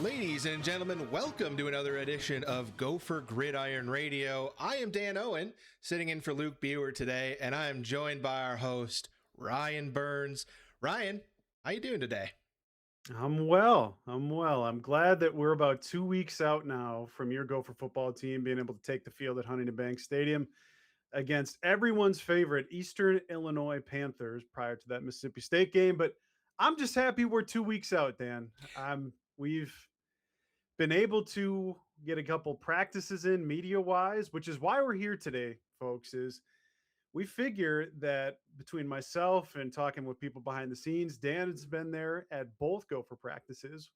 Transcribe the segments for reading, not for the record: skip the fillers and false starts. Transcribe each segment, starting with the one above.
Ladies and gentlemen, welcome to another edition of Gopher Gridiron Radio. I am Dan Owen, sitting in for Luke Buer today, and I am joined by our host, Ryan Burns. Ryan, how you doing today? I'm well. I'm glad that we're about 2 weeks out now from your Gopher football team being able to take the field at Huntington Bank Stadium against everyone's favorite Eastern Illinois Panthers prior to that Mississippi State game. But I'm just happy we're 2 weeks out, Dan. We've been able to get a couple practices in media wise, which is why we're here today, folks. Is we figure that between myself and talking with people behind the scenes, Dan has been there at both Gopher practices.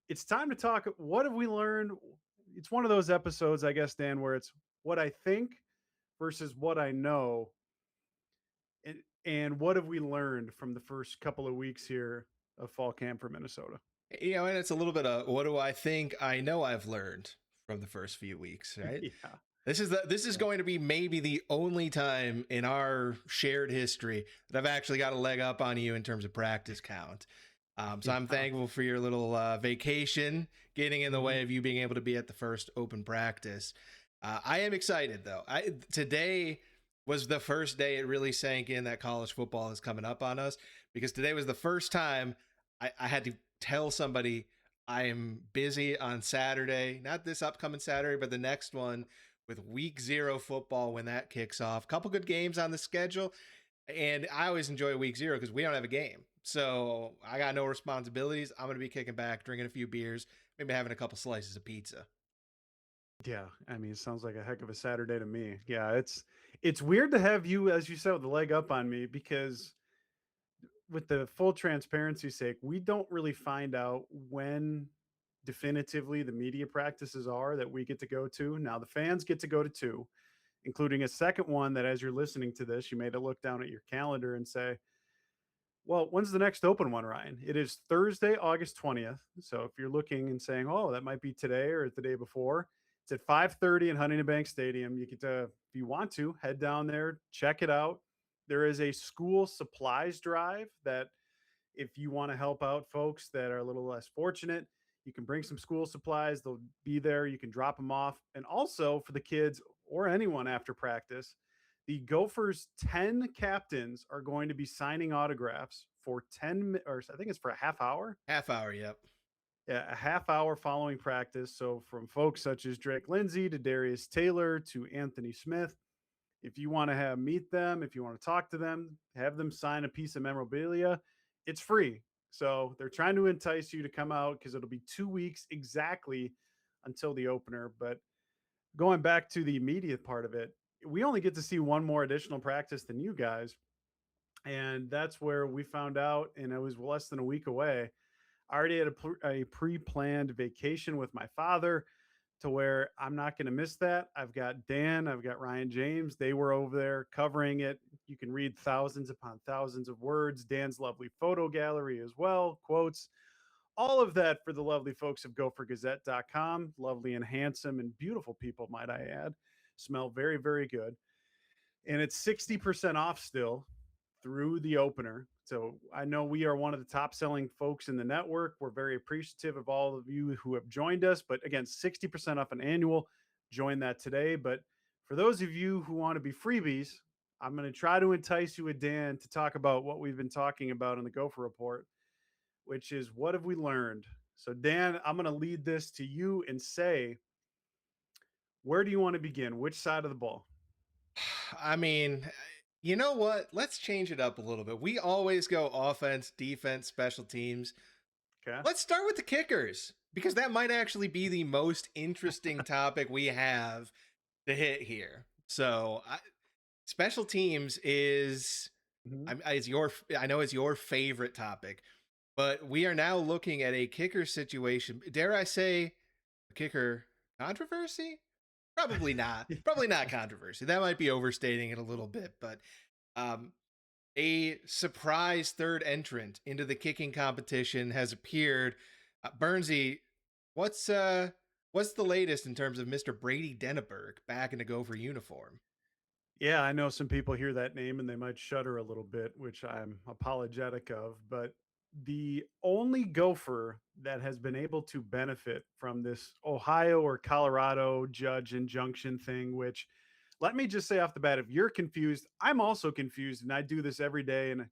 It's time to talk. What have we learned? It's one of those episodes, I guess, Dan, where it's what I think versus what I know. And what have we learned from the first couple of weeks here of fall camp for Minnesota? And it's a little bit of what do I think I know I've learned from the first few weeks, right? Yeah. This is Yeah. going to be maybe the only time in our shared history that I've actually got a leg up on you in terms of practice count. So I'm Yeah. thankful for your little vacation getting in the Mhm. way of you being able to be at the first open practice. I am excited though. Today was the first day it really sank in that college football is coming up on us, because today was the first time I had to tell somebody I am busy on Saturday, not this upcoming Saturday, but the next one, with week 0 football when that kicks off. Couple good games on the schedule. And I always enjoy week 0 because we don't have a game. So I got no responsibilities. I'm going to be kicking back, drinking a few beers, maybe having a couple slices of pizza. Yeah. I mean, it sounds like a heck of a Saturday to me. Yeah. It's weird to have you, as you said, with the leg up on me because with the full transparency sake, we don't really find out when definitively the media practices are that we get to go to. Now the fans get to go to two, including a second one that as you're listening to this, you may look down at your calendar and say, well, when's the next open one, Ryan? It is Thursday, August 20th. So if you're looking and saying, oh, that might be today or the day before, it's at 5:30 in Huntington Bank Stadium. You get to, if you want to, head down there, check it out. There is a school supplies drive that if you want to help out folks that are a little less fortunate, you can bring some school supplies. They'll be there. You can drop them off. And also for the kids or anyone after practice, the Gophers 10 captains are going to be signing autographs for 10, or I think it's for a half hour. Half hour, yep. Yeah, a half hour following practice. So from folks such as Drake Lindsay to Darius Taylor to Anthony Smith, if you want to have meet them, if you want to talk to them, have them sign a piece of memorabilia, it's free. So they're trying to entice you to come out because it'll be 2 weeks exactly until the opener. But going back to the media part of it, we only get to see one more additional practice than you guys. And that's where we found out, and it was less than a week away. I already had a pre planned vacation with my father to where I'm not going to miss that. I've got Dan, I've got Ryan James. They were over there covering it. You can read thousands upon thousands of words. Dan's lovely photo gallery as well, quotes, all of that for the lovely folks of gophergazette.com. Lovely and handsome and beautiful people, might I add. Smell very, very good. And it's 60% off still through the opener. So I know we are one of the top selling folks in the network. We're very appreciative of all of you who have joined us. But again, 60% off an annual. Join that today. But for those of you who want to be freebies, I'm going to try to entice you with Dan to talk about what we've been talking about in the Gopher Report, which is what have we learned? So, Dan, I'm going to lead this to you and say, where do you want to begin? Which side of the ball? I mean, you know what? Let's change it up a little bit. We always go offense, defense, special teams. Okay. Let's start with the kickers, because that might actually be the most interesting topic we have to hit here. Special teams is Mhm. is your I know it's your favorite topic, but we are now looking at a kicker situation. Dare I say, a kicker controversy? Probably not. Probably not controversy. That might be overstating it a little bit, but um, a surprise third entrant into the kicking competition has appeared. Burnsy, what's uh, what's the latest in terms of Mr. Brady Denneberg back in a Gopher uniform? Yeah, I know some people hear that name and they might shudder a little bit, which I'm apologetic of. But the only Gopher that has been able to benefit from this Ohio or Colorado judge injunction thing, which let me just say off the bat, if you're confused, I'm also confused, and I do this every day, and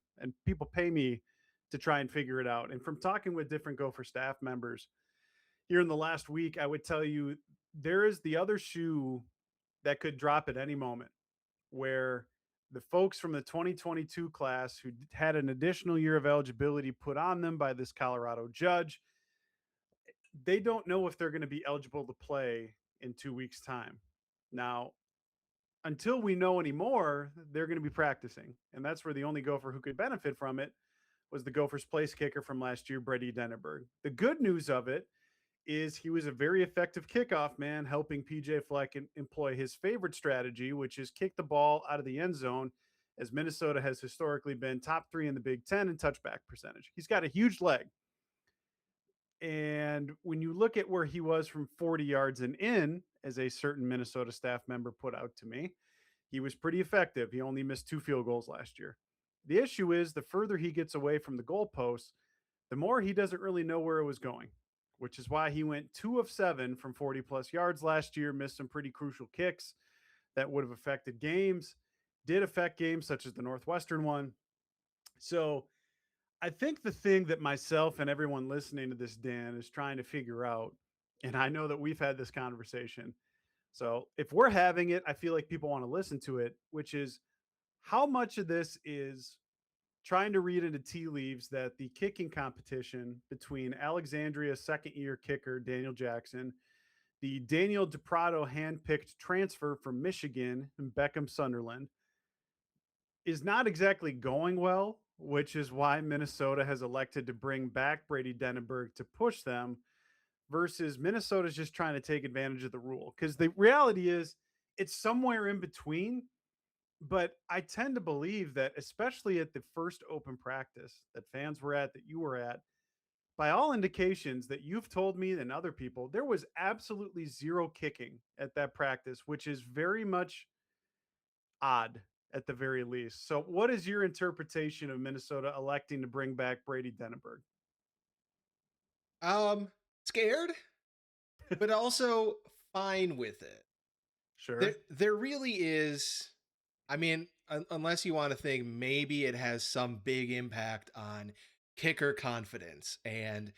people pay me to try and figure it out. And from talking with different Gopher staff members here in the last week, I would tell you there is the other shoe that could drop at any moment where the folks from the 2022 class who had an additional year of eligibility put on them by this Colorado judge, they don't know if they're going to be eligible to play in 2 weeks' time. Now, until we know any more, they're going to be practicing. And that's where the only Gopher who could benefit from it was the Gophers place kicker from last year, Brady Denneberg. The good news of it is he was a very effective kickoff man, helping PJ Fleck employ his favorite strategy, which is kick the ball out of the end zone, as Minnesota has historically been top 3 in the Big Ten in touchback percentage. He's got a huge leg. And when you look at where he was from 40 yards and in, as a certain Minnesota staff member put out to me, he was pretty effective. He only missed 2 field goals last year. The issue is the further he gets away from the goalposts, the more he doesn't really know where it was going, which is why he went 2 of 7 from 40 plus yards last year, missed some pretty crucial kicks that would have affected games, did affect games such as the Northwestern one. So I think the thing that myself and everyone listening to this, Dan, is trying to figure out, and I know that we've had this conversation. So if we're having it, I feel like people want to listen to it, which is how much of this is trying to read into tea leaves that the kicking competition between Alexandria's second year kicker, Daniel Jackson, the Daniel DePrado handpicked transfer from Michigan and Beckham Sunderland, is not exactly going well, which is why Minnesota has elected to bring back Brady Denneberg to push them versus Minnesota's just trying to take advantage of the rule. Because the reality is it's somewhere in between. But I tend to believe that, especially at the first open practice that fans were at, that you were at, by all indications that you've told me and other people, there was absolutely zero kicking at that practice, which is very much odd at the very least. So, what is your interpretation of Minnesota electing to bring back Brady Denneberg? Scared, but also fine with it. There, Sure. there really is. I mean, unless you want to think maybe it has some big impact on kicker confidence and,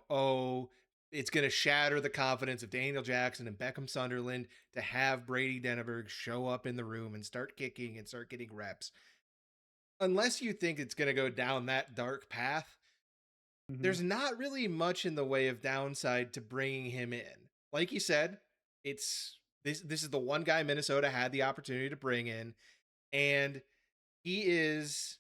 oh, it's going to shatter the confidence of Daniel Jackson and Beckham Sunderland to have Brady Denneberg show up in the room and start kicking and start getting reps. Unless you think it's going to go down that dark path, Hmm. there's not really much in the way of downside to bringing him in. Like you said, it's this is the one guy Minnesota had the opportunity to bring in, and he is.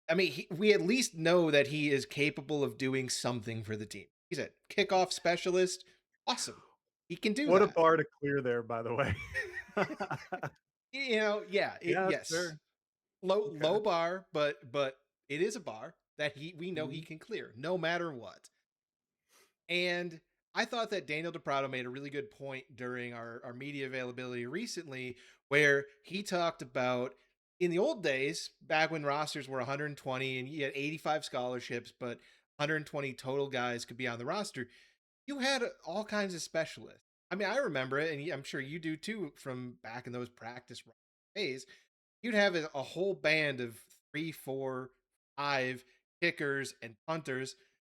I mean, we at least know that he is capable of doing something for the team. He's a kickoff specialist. Awesome, he can do What a that. bar to clear there, by the way. Yeah, Yeah, that's yes, fair. Okay. low bar, but it is a bar that we know he Mhm. can clear no matter what. And I thought that Daniel DePrado made a really good point during our media availability recently, where he talked about in the old days, back when rosters were 120 and you had 85 scholarships, but 120 total guys could be on the roster, you had all kinds of specialists. I mean, I remember it, and I'm sure you do too from back in those practice days. You'd have a whole band of 3, 4, 5 kickers and punters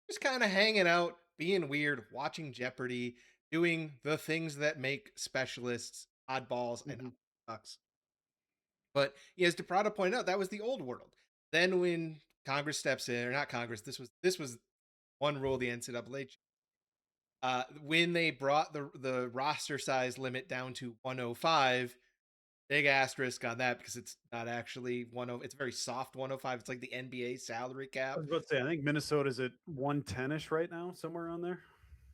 just kind of hanging out, being weird, watching Jeopardy, doing the things that make specialists oddballs and Mhm. ducks. But as DePrada pointed out, that was the old world. Then when Congress steps in, or not Congress, this was one rule the NCAA. When they brought the roster size limit down to 105, big asterisk on that because it's not actually 10. It's a very soft 105. It's like the NBA salary I cap. was about to say, I think Minnesota's at 110-ish right now, somewhere around there.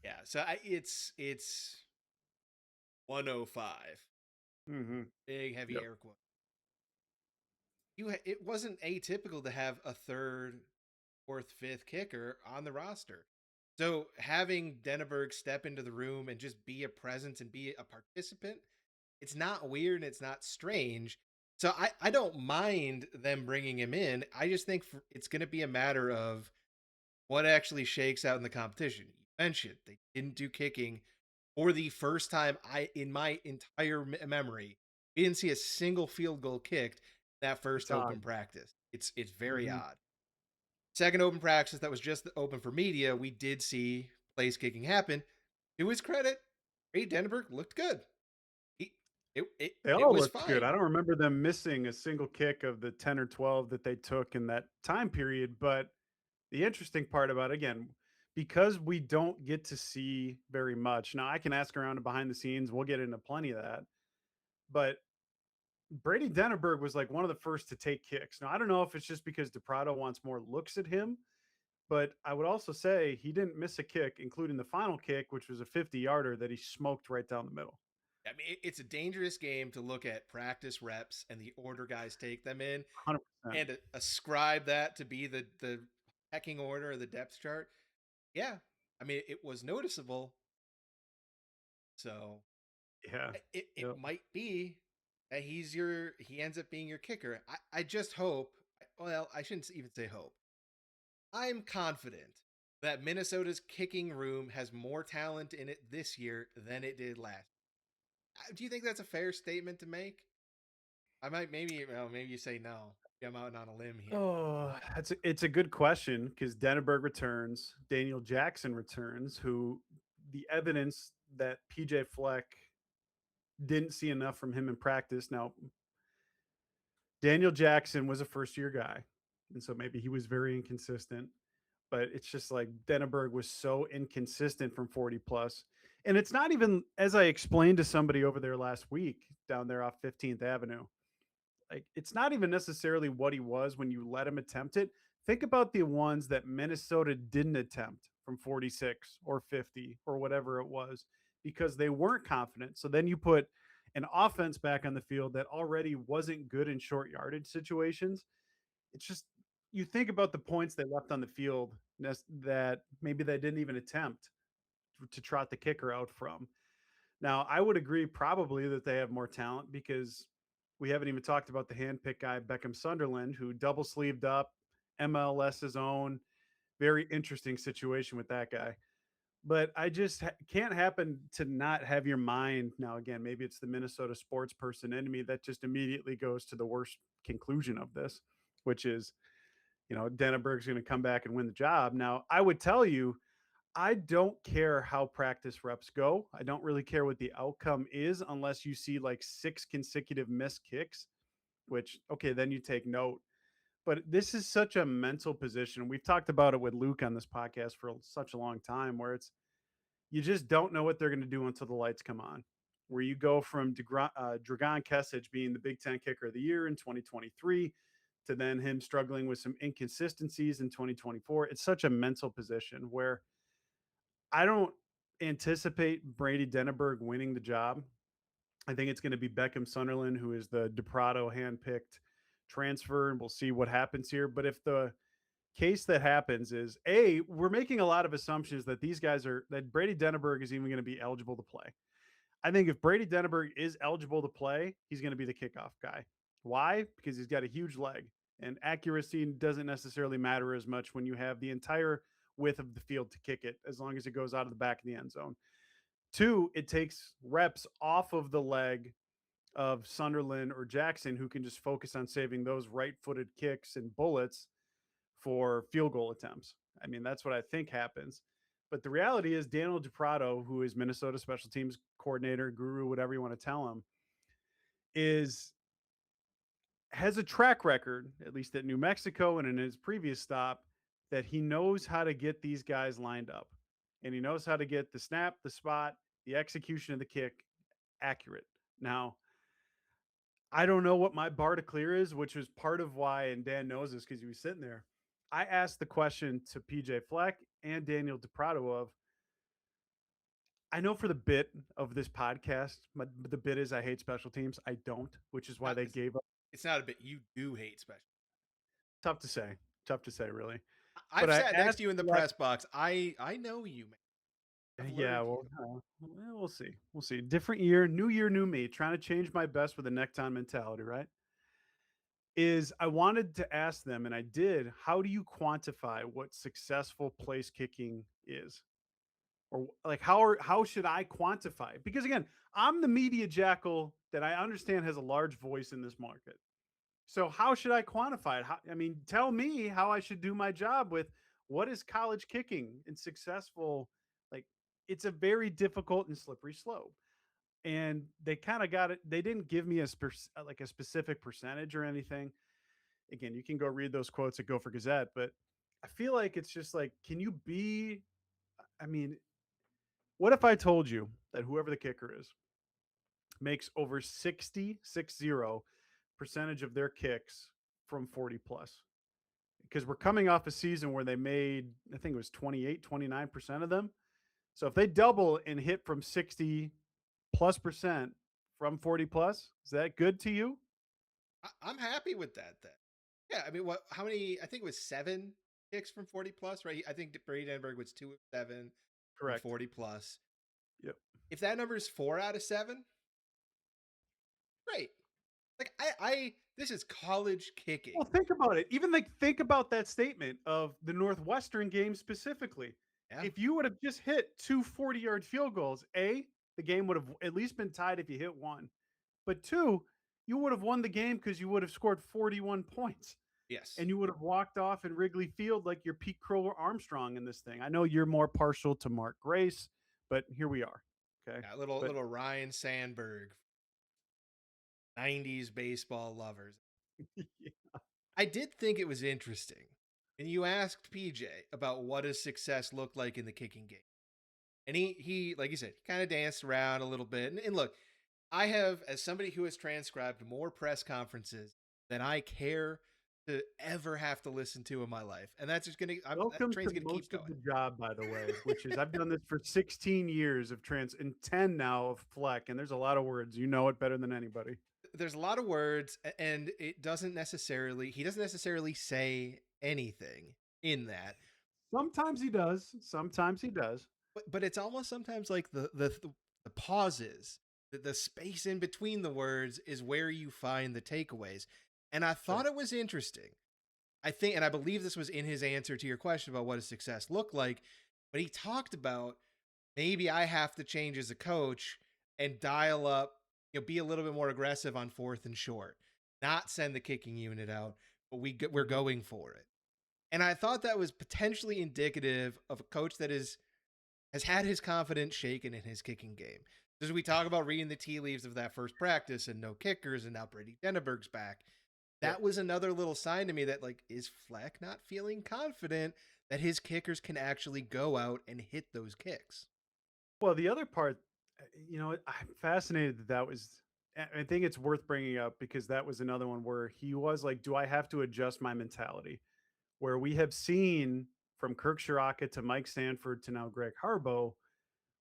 Yeah, so it's 105. Mhm. Big heavy Yep. air quote. It wasn't atypical to have a third, fourth, fifth kicker on the roster. So having Denneberg step into the room and just be a presence and be a participant, it's not weird and it's not strange. So I don't mind them bringing him in. I just think it's going to be a matter of what actually shakes out in the competition. You mentioned they didn't do kicking for the first time I in my entire memory. We didn't see a single field goal kicked that first It's odd. open practice. It's very Mhm. odd. Second open practice that was just open for media, we did see place kicking happen. To his credit, Ray Denberg looked good. He, They it all was looked good. fine. I don't remember them missing a single kick of the 10 or 12 that they took in that time period, but the interesting part about again, because we don't get to see very much. Now I can ask around and behind the scenes, we'll get into plenty of that. But Brady Denneberg was like one of the first to take kicks. Now I don't know if it's just because DePrado wants more looks at him, but I would also say he didn't miss a kick, including the final kick, which was a 50-yarder that he smoked right down the middle. I mean, it's a dangerous game to look at practice reps and the order guys take them in 100%. and ascribe that to be the pecking order or the depth chart. Yeah, I mean, it was noticeable. So Yeah. it Yep. might be that he ends up being your kicker. I just hope. Well, I shouldn't even say hope. I'm confident that Minnesota's kicking room has more talent in it this year than it did last. Do you think that's a fair statement to make? I might maybe well, maybe you say no. I'm out on a limb here. Oh, it's a good question because Denneberg returns, Daniel Jackson returns, who the evidence that PJ Fleck didn't see enough from him in practice. Now, Daniel Jackson was a first year guy, and so maybe he was very inconsistent. But it's just like Denneberg was so inconsistent from 40 plus. And it's not even as I explained to somebody over there last week down there off 15th Avenue. Like it's not even necessarily what he was when you let him attempt it. Think about the ones that Minnesota didn't attempt from 46 or 50 or whatever it was because they weren't confident. So then you put an offense back on the field that already wasn't good in short yardage situations. It's just you think about the points they left on the field that maybe they didn't even attempt to trot the kicker out from. Now, I would agree probably that they have more talent because we haven't even talked about the handpick guy, Beckham Sunderland, who double sleeved up, MLS's own. Very interesting situation with that guy. But I just can't happen to not have your mind. Now, again, maybe it's the Minnesota sports person in me that just immediately goes to the worst conclusion of this, which is, Denneberg's going to come back and win the job. Now, I would tell you, I don't care how practice reps go. I don't really care what the outcome is unless you see like 6 consecutive missed kicks, which, okay, then you take note. But this is such a mental position. We've talked about it with Luke on this podcast for such a long time where it's, you just don't know what they're going to do until the lights come on. Where you go from Dragon Kesich being the Big Ten kicker of the year in 2023 to then him struggling with some inconsistencies in 2024. It's such a mental position where I don't anticipate Brady Denneberg winning the job. I think it's going to be Beckham Sunderland, who is the DePrado handpicked transfer, and we'll see what happens here. But if the case that happens is we're making a lot of assumptions that that Brady Denneberg is even going to be eligible to play. I think if Brady Denneberg is eligible to play, he's going to be the kickoff guy. Why? Because he's got a huge leg, and accuracy doesn't necessarily matter as much when you have the entire width of the field to kick it, as long as it goes out of the back of the end zone. Two, it takes reps off of the leg of Sunderland or Jackson, who can just focus on saving those right footed kicks and bullets for field goal attempts. I mean, that's what I think happens. But the reality is, Daniel DePrado, who is Minnesota special teams coordinator, guru, whatever you want to tell him, is has a track record, at least at New Mexico and in his previous stop, that he knows how to get these guys lined up. And he knows how to get the snap, the spot, the execution of the kick accurate. Now, I don't know what my bar to clear is, which was part of why, and Dan knows this because he was sitting there. I asked the question to PJ Fleck and Daniel DePrado of, I know for the bit of this podcast, the bit is I hate special teams. I don't, which is why Not, they gave up. it's not a bit. You do hate special. Tough to say. Tough to say, really. But I've I sat next asked to you in the Fleck, press box. I know you, man. I've yeah, learned you. well, we'll see. We'll see. Different year, new me, trying to change my best with a necktie mentality, right? is I wanted to ask them, and I did, how do you quantify what successful place kicking is? Or like how should I quantify it? Because again, I'm the media jackal that I understand has a large voice in this market. So how should I quantify it? I mean, tell me how I should do my job with what is college kicking and successful. Like it's a very difficult and slippery slope. And they kind of got it. They didn't give me like a specific percentage or anything. Again, you can go read those quotes at Gopher Gazette, but I feel like it's just like, can you be? I mean, what if I told you that whoever the kicker is makes over 60 percentage of their kicks from 40 plus? Because we're coming off a season where they made, I think it was 29% of them. So if they double and hit from 60 plus percent from 40 plus, is that good to you? I'm happy with that then. Yeah, I mean, what? How many? I think it was 7 kicks from 40 plus, right? I think Brady Denberg was 2 of 7 from Correct. 40 plus. Yep. If that number is 4 out of 7, great. Like I this is college kicking. Well, think about it. Even like think about that statement of the Northwestern game specifically. Yeah. If you would have just hit 2 40-yard field goals, the game would have at least been tied if you hit one. But two, you would have won the game because you would have scored 41 points Yes. and you would have walked off in Wrigley Field like you're Pete Crow Armstrong in this thing. I know you're more partial to Mark Grace, but here we are. Okay. Yeah, little But little Ryan Sandberg, 90s baseball lovers. I did think it was interesting. And you asked PJ about what does success look like in the kicking game. And he like you said, he kind of danced around a little bit. And look, I have, as somebody who has transcribed more press conferences than I care to ever have to listen to in my life. And that's just that welcome train's to gonna keep most of going. the job, by the way, which is I've done this for 16 years of trans and 10 now of Fleck, and there's a lot of words. You know it better than anybody. There's a lot of words, and he doesn't necessarily say anything in that. Sometimes he does. Sometimes he does. But it's almost sometimes like the pauses, the space in between the words is where you find the takeaways. And I thought Sure. it was interesting. I think, and I believe this was in his answer to your question about what does success look like, but he talked about maybe I have to change as a coach and dial up, be a little bit more aggressive on 4th and short, not send the kicking unit out, but we're Mhm. going for it. And I thought that was potentially indicative of a coach that has had his confidence shaken in his kicking game. As we talk about reading the tea leaves of that first practice and no kickers, and now Brady Denneberg's back, Yep. that was another little sign to me that, like, is Fleck not feeling confident that his kickers can actually go out and hit those kicks? Well, the other part, I'm fascinated that was. I think it's worth bringing up because that was another one where he was like, "Do I have to adjust my mentality?" Where we have seen from Kirk Shiraka to Mike Sanford to now Greg Harbaugh,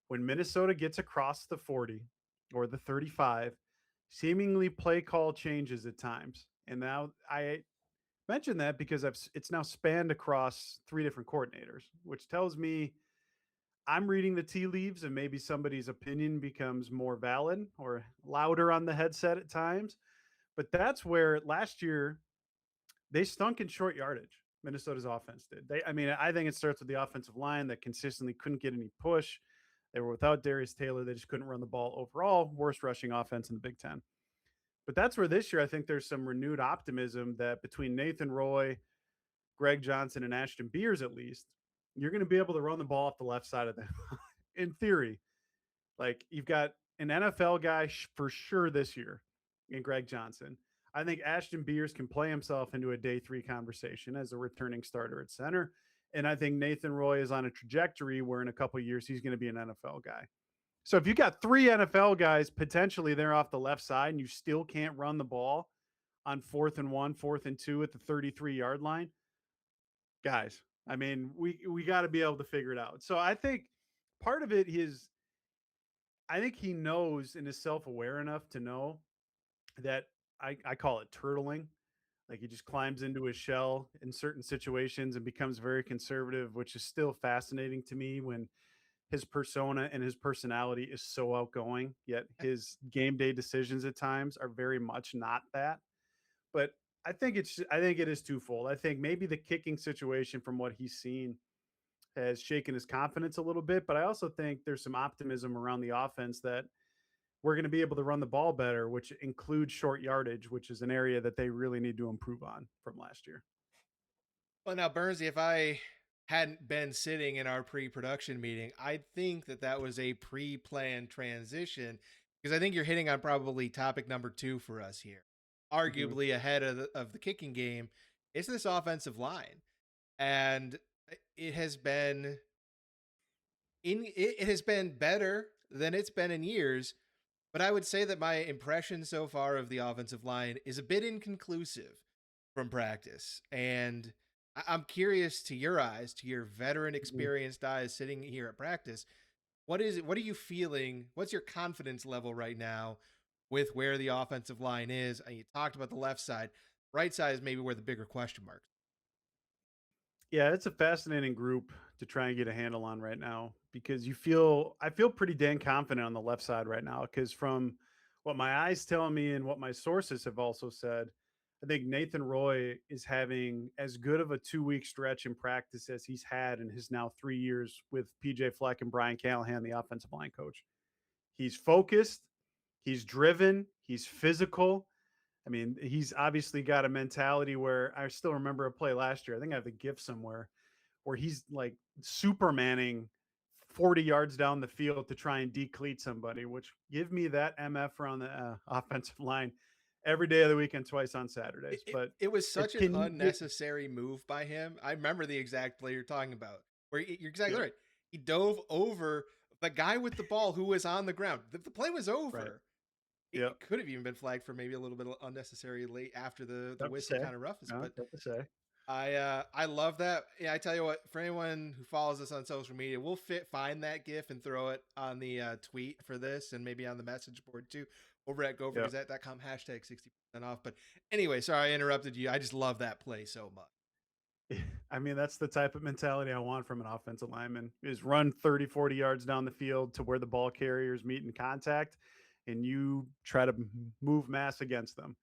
when Minnesota gets across the 40 or the 35, seemingly play call changes at times. And now I mention that because it's now spanned across 3 different coordinators, which tells me I'm reading the tea leaves and maybe somebody's opinion becomes more valid or louder on the headset at times. But that's where last year they stunk in short yardage. Minnesota's offense did. I think it starts with the offensive line that consistently couldn't get any push. They were without Darius Taylor. They just couldn't run the ball overall. Worst rushing offense in the Big Ten. But that's where this year I think there's some renewed optimism that between Nathan Roy, Greg Johnson, and Ashton Beers, at least, you're going to be able to run the ball off the left side of them. In theory, like you've got an NFL guy for sure this year in Greg Johnson. I think Ashton Beers can play himself into a day 3 conversation as a returning starter at center. And I think Nathan Roy is on a trajectory where in a couple of years he's going to be an NFL guy. So if you got 3 NFL guys potentially there off the left side and you still can't run the ball on 4th and 1, 4th and 2 at the 33-yard line, guys, I mean, we got to be able to figure it out. So I think part of it is I think he knows and is self-aware enough to know that I call it turtling. Like he just climbs into his shell in certain situations and becomes very conservative, which is still fascinating to me when his persona and his personality is so outgoing, yet his game day decisions at times are very much not that. But I think it is twofold. I think maybe the kicking situation from what he's seen has shaken his confidence a little bit, but I also think there's some optimism around the offense that we're going to be able to run the ball better, which includes short yardage, which is an area that they really need to improve on from last year. Well, now, Burnsy, if I hadn't been sitting in our pre-production meeting, I'd think that that was a pre-planned transition because I think you're hitting on probably topic number two for us here. Mhm. Arguably ahead of the kicking game, it's this offensive line, and it has been it has been better than it's been in years. But I would say that my impression so far of the offensive line is a bit inconclusive from practice. And I'm curious, to your eyes, to your veteran Mhm. experienced eyes sitting here at practice, what is it? What are you feeling? What's your confidence level right now with where the offensive line is? And you talked about the left side. Right side is maybe where the bigger question marks. Yeah, it's a fascinating group to try and get a handle on right now because I feel pretty dang confident on the left side right now because from what my eyes tell me and what my sources have also said, I think Nathan Roy is having as good of a 2 week stretch in practice as he's had in his now 3 years with PJ Fleck and Brian Callahan, the offensive line coach. He's focused, he's driven, he's physical. I mean, he's obviously got a mentality where I still remember a play last year. I think I have the gift somewhere where he's like Supermaning 40 yards down the field to try and decleat somebody, which give me that MF around the offensive line every day of the week and twice on It, Saturdays. it, But it was if such an can you get, unnecessary move by him. I remember the exact play you're talking about, where you're exactly yep, right. He dove over the guy with the ball who was on the ground. The play was right, over. It yep, could have even been flagged for maybe a little bit unnecessary late after the tough to whistle say. kind of roughness. No, But tough to say. I love that. Yeah, I tell you what, for anyone who follows us on social media, we'll find that GIF and throw it on the tweet for this, and maybe on the message board too, over at Yep. gophergazette.com, hashtag 60% off. But anyway, sorry I interrupted you. I just love that play so much. I mean, that's the type of mentality I want from an offensive lineman is run 30, 40 yards down the field to where the ball carriers meet in contact and you try to move mass against them.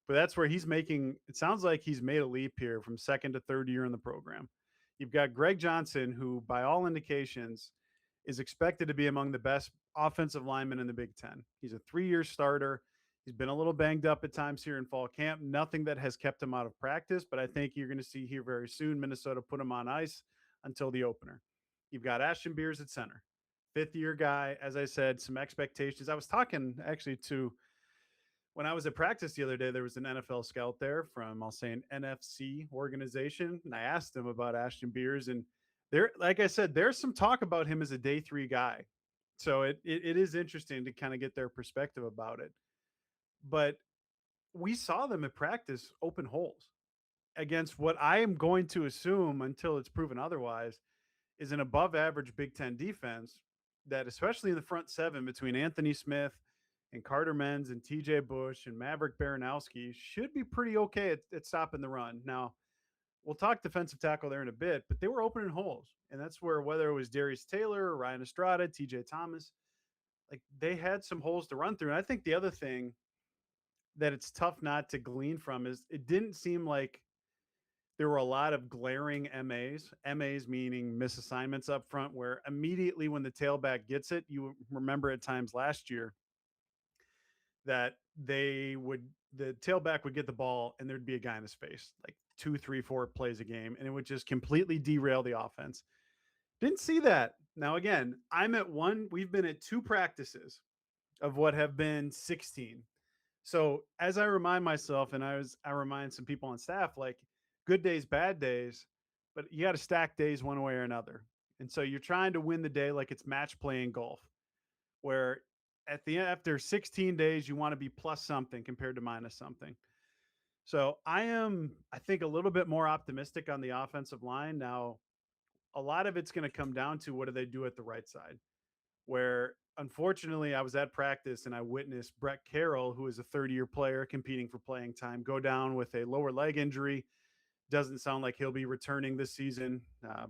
But that's where he's making it sounds like he's made a leap here from second to third year in the program. You've got Greg Johnson, who by all indications is expected to be among the best offensive linemen in the Big Ten. He's a 3 year starter. He's been a little banged up at times here in fall camp. Nothing that has kept him out of practice, but I think you're going to see here very soon Minnesota put him on ice until the opener. You've got Ashton Beers at center, 5th year guy. As I said, some expectations. I was talking actually to when I was at practice the other day, there was an NFL scout there from, I'll say, an NFC organization. And I asked him about Ashton Beers. And there, like I said, there's some talk about him as a day 3 guy. So it is interesting to kind of get their perspective about it. But we saw them at practice open holes against what I am going to assume until it's proven otherwise is an above average Big Ten defense that, especially in the front seven between Anthony Smith and Carter Menz and TJ Bush and Maverick Baranowski, should be pretty okay at stopping the run. Now, we'll talk defensive tackle there in a bit, but they were opening holes. And that's where, whether it was Darius Taylor or Ryan Estrada, TJ Thomas, like they had some holes to run through. And I think the other thing that it's tough not to glean from is it didn't seem like there were a lot of glaring MAs, MAs meaning misassignments up front, where immediately when the tailback gets it, you remember at times last year that the tailback would get the ball and there'd be a guy in his face, like 2, 3, 4 plays a game, and it would just completely derail the offense. Didn't see that. Now, again, we've been at 2 practices of what have been 16. So as I remind myself, and I remind some people on staff, like good days, bad days, but you got to stack days one way or another. And so you're trying to win the day like it's match play in golf, where at the end, after 16 days, you want to be plus something compared to minus something. So I think, a little bit more optimistic on the offensive line. Now, a lot of it's going to come down to what do they do at the right side, where unfortunately I was at practice and I witnessed Brett Carroll, who is a 30-year player competing for playing time, go down with a lower leg injury. Doesn't sound like he'll be returning this season.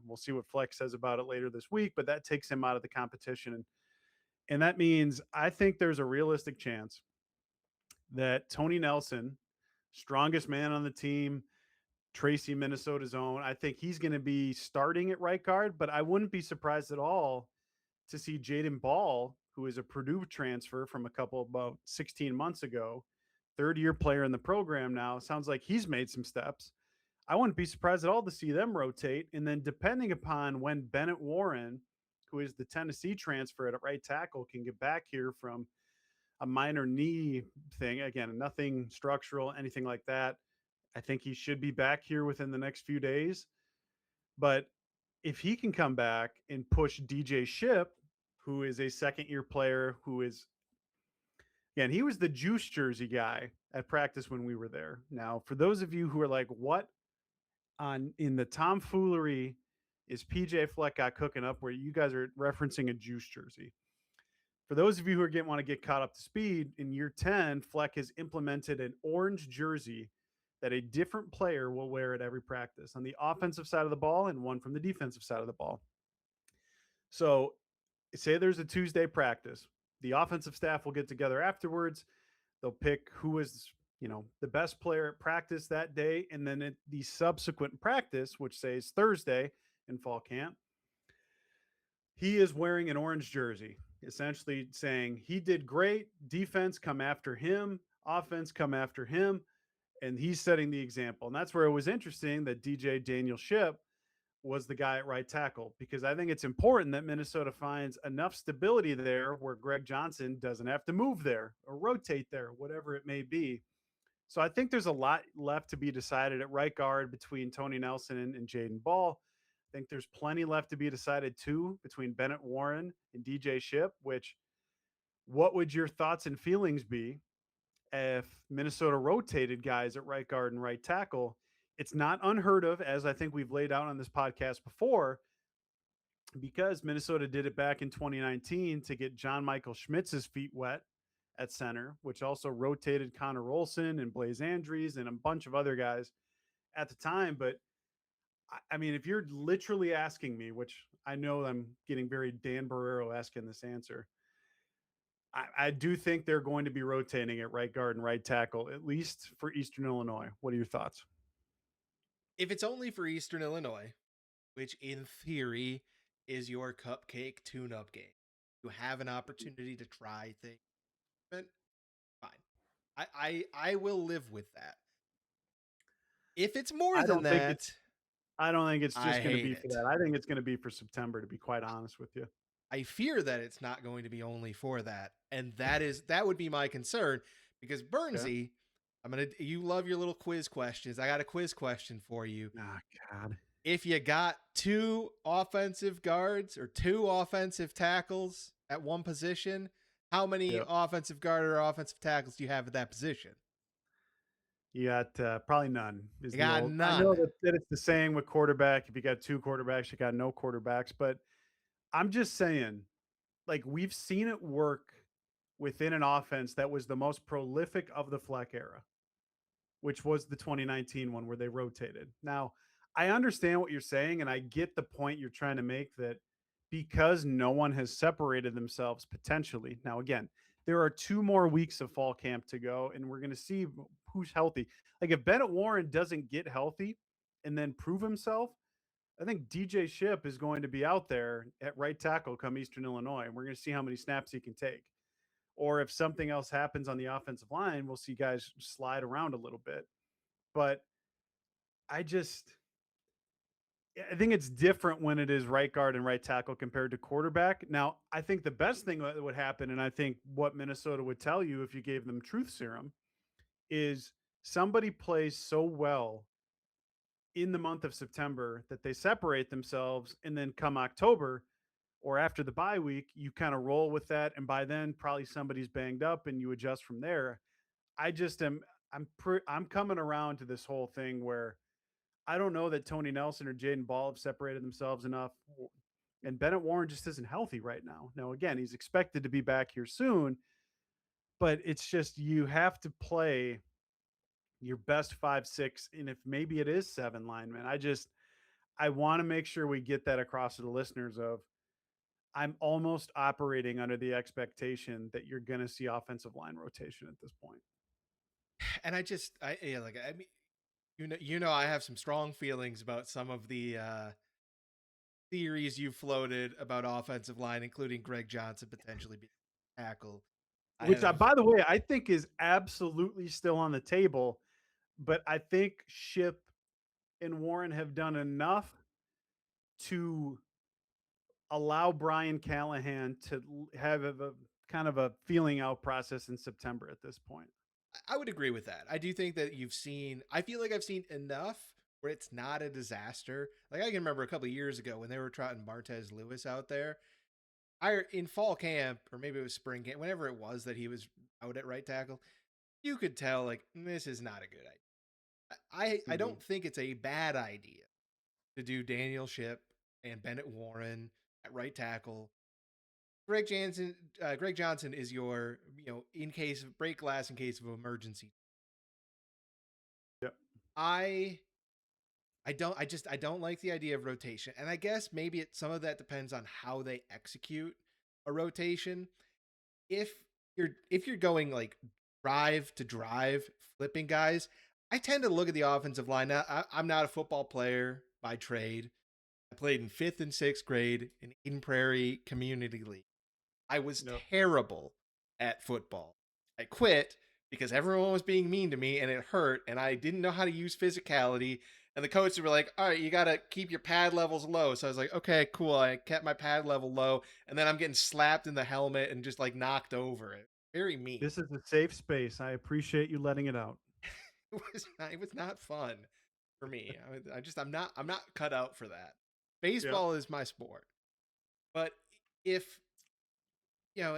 We'll see what Flex says about it later this week, but that takes him out of the competition. And that means I think there's a realistic chance that Tony Nelson, strongest man on the team, Tracy, Minnesota's own. I think he's going to be starting at right guard, but I wouldn't be surprised at all to see Jaden Ball, who is a Purdue transfer from a couple about 16 months ago, third year player in the program now. Sounds like he's made some steps. I wouldn't be surprised at all to see them rotate. And then depending upon when Bennett Warren, who is the Tennessee transfer at right tackle, can get back here from a minor knee thing, again, nothing structural, anything like that. I think he should be back here within the next few days. But if he can come back and push DJ Ship, who is a second year player, who is, again, he was the juice jersey guy at practice when we were there. Now, for those of you who are like, what on in the tomfoolery is PJ Fleck got cooking up where you guys are referencing a juice jersey? For those of you who want to get caught up to speed, in year 10, Fleck has implemented an orange jersey that a different player will wear at every practice on the offensive side of the ball and one from the defensive side of the ball. So, say there's a Tuesday practice. The offensive staff will get together afterwards. They'll pick who is, the best player at practice that day. And then at the subsequent practice, which says Thursday in fall camp, he is wearing an orange jersey, essentially saying he did great. Defense, come after him. Offense, come after him. And he's setting the example. And that's where it was interesting that DJ Daniel Ship was the guy at right tackle, because I think it's important that Minnesota finds enough stability there where Greg Johnson doesn't have to move there or rotate there, whatever it may be. So I think there's a lot left to be decided at right guard between Tony Nelson and Jaden Ball. I think there's plenty left to be decided too between Bennett Warren and DJ Ship, which, what would your thoughts and feelings be if Minnesota rotated guys at right guard and right tackle? It's not unheard of, as I think we've laid out on this podcast before, because Minnesota did it back in 2019 to get John Michael Schmitz's feet wet at center, which also rotated Connor Olson and Blaze Andrews and a bunch of other guys at the time. But I mean, if you're literally asking me, which I know I'm getting very Dan Barrero-esque in this answer, I do think they're going to be rotating at right guard and right tackle, at least for Eastern Illinois. What are your thoughts? If it's only for Eastern Illinois, which in theory is your cupcake tune-up game, you have an opportunity to try things. But fine, I will live with that. If it's more I than don't think that, it's I don't think it's I just going to hate be for it. that. I think it's going to be for September, to be quite honest with you. I fear that it's not going to be only for that, and that would be my concern, because Okay. Burnsy, you love your little quiz questions. I got a quiz question for you. Oh, God. If you got two offensive guards or two offensive tackles at one position, how many Yep. offensive guard or offensive tackles do you have at that position? You got probably none. Is You the got old? I know none. that it's the saying with quarterback. If you got two quarterbacks, you got no quarterbacks. But I'm just saying, like, we've seen it work within an offense that was the most prolific of the Fleck era, which was the 2019 one where they rotated. Now, I understand what you're saying, and I get the point you're trying to make, that because no one has separated themselves potentially. Now, again, there are 2 more weeks of fall camp to go, and we're going to see who's healthy. Like, if Bennett Warren doesn't get healthy and then prove himself, I think DJ Ship is going to be out there at right tackle come Eastern Illinois, and we're going to see how many snaps he can take. Or if something else happens on the offensive line, we'll see guys slide around a little bit. But I just I think it's different when it is right guard and right tackle compared to quarterback. Now, I think the best thing that would happen, and I think what Minnesota would tell you if you gave them truth serum, is somebody plays so well in the month of September that they separate themselves, and then come October or after the bye week, you kind of roll with that, and by then probably somebody's banged up and you adjust from there. I just am I'm coming around to this whole thing where I don't know that Tony Nelson or Jaden Ball have separated themselves enough. And Bennett Warren just isn't healthy right now. Now, again, he's expected to be back here soon, but it's just you have to play your best 5, 6, and if maybe it is 7 linemen. I want to make sure we get that across to the listeners of I'm almost operating under the expectation that you're going to see offensive line rotation at this point. And yeah, like, I mean, I have some strong feelings about some of the theories you floated about offensive line, including Greg Johnson potentially being tackled Which ahead I of. by the way, I think is absolutely still on the table, but I think Ship and Warren have done enough to allow Brian Callahan to have a kind of a feeling out process in September at this point. I would agree with that. I do think that I feel like I've seen enough where it's not a disaster. Like, I can remember a couple of years ago when they were trotting Martez Lewis out there. In fall camp, or maybe it was spring camp, whenever it was that he was out at right tackle, you could tell, like, this is not a good idea. I Mhm. don't think it's a bad idea to do Daniel Ship and Bennett Warren at right tackle. Greg Johnson is your, in case of break glass, in case of emergency. Yep. I I don't like the idea of rotation, and I guess maybe some of that depends on how they execute a rotation. If you're going like drive to drive, flipping guys, I tend to look at the offensive line. Now, I'm not a football player by trade. I played in fifth and sixth grade in Eden Prairie Community League. I was Yep. terrible at football. I quit because everyone was being mean to me and it hurt, and I didn't know how to use physicality. And the coaches were like, all right, you got to keep your pad levels low. So I was like, okay, cool. I kept my pad level low. And then I'm getting slapped in the helmet and just like knocked over it. Very mean. This is a safe space. I appreciate you letting it out. It was not fun for me. I'm not cut out for that. Yep. Baseball is my sport. But if, you know,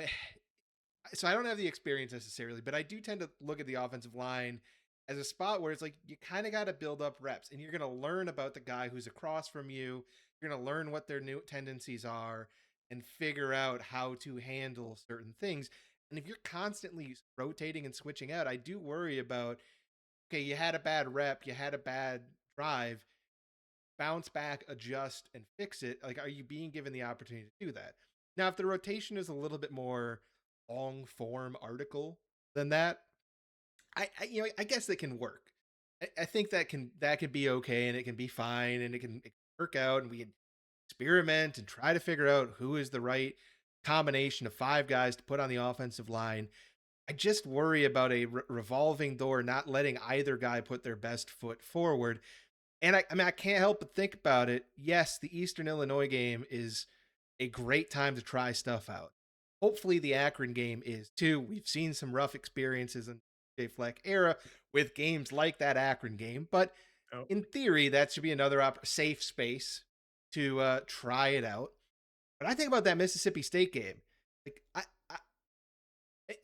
so I don't have the experience necessarily, but I do tend to look at the offensive line as a spot where it's like you kind of got to build up reps, and you're going to learn about the guy who's across from you. You're going to learn what their new tendencies are and figure out how to handle certain things. And if you're constantly rotating and switching out, I do worry about, okay, you had a bad rep, you had a bad drive, bounce back, adjust, and fix it. Like, are you being given the opportunity to do that? Now, if the rotation is a little bit more long form article than that, I guess that can work. I think that can be okay, and it can be fine, and it can work out, and we can experiment and try to figure out who is the right combination of five guys to put on the offensive line. I just worry about a revolving door, not letting either guy put their best foot forward. And I mean, I can't help but think about it. Yes, the Eastern Illinois game is a great time to try stuff out. Hopefully, the Akron game is too. We've seen some rough experiences in the Fleck era with games like that Akron game, but Yep. in theory, that should be another safe space to try it out. But I think about that Mississippi State game. Like,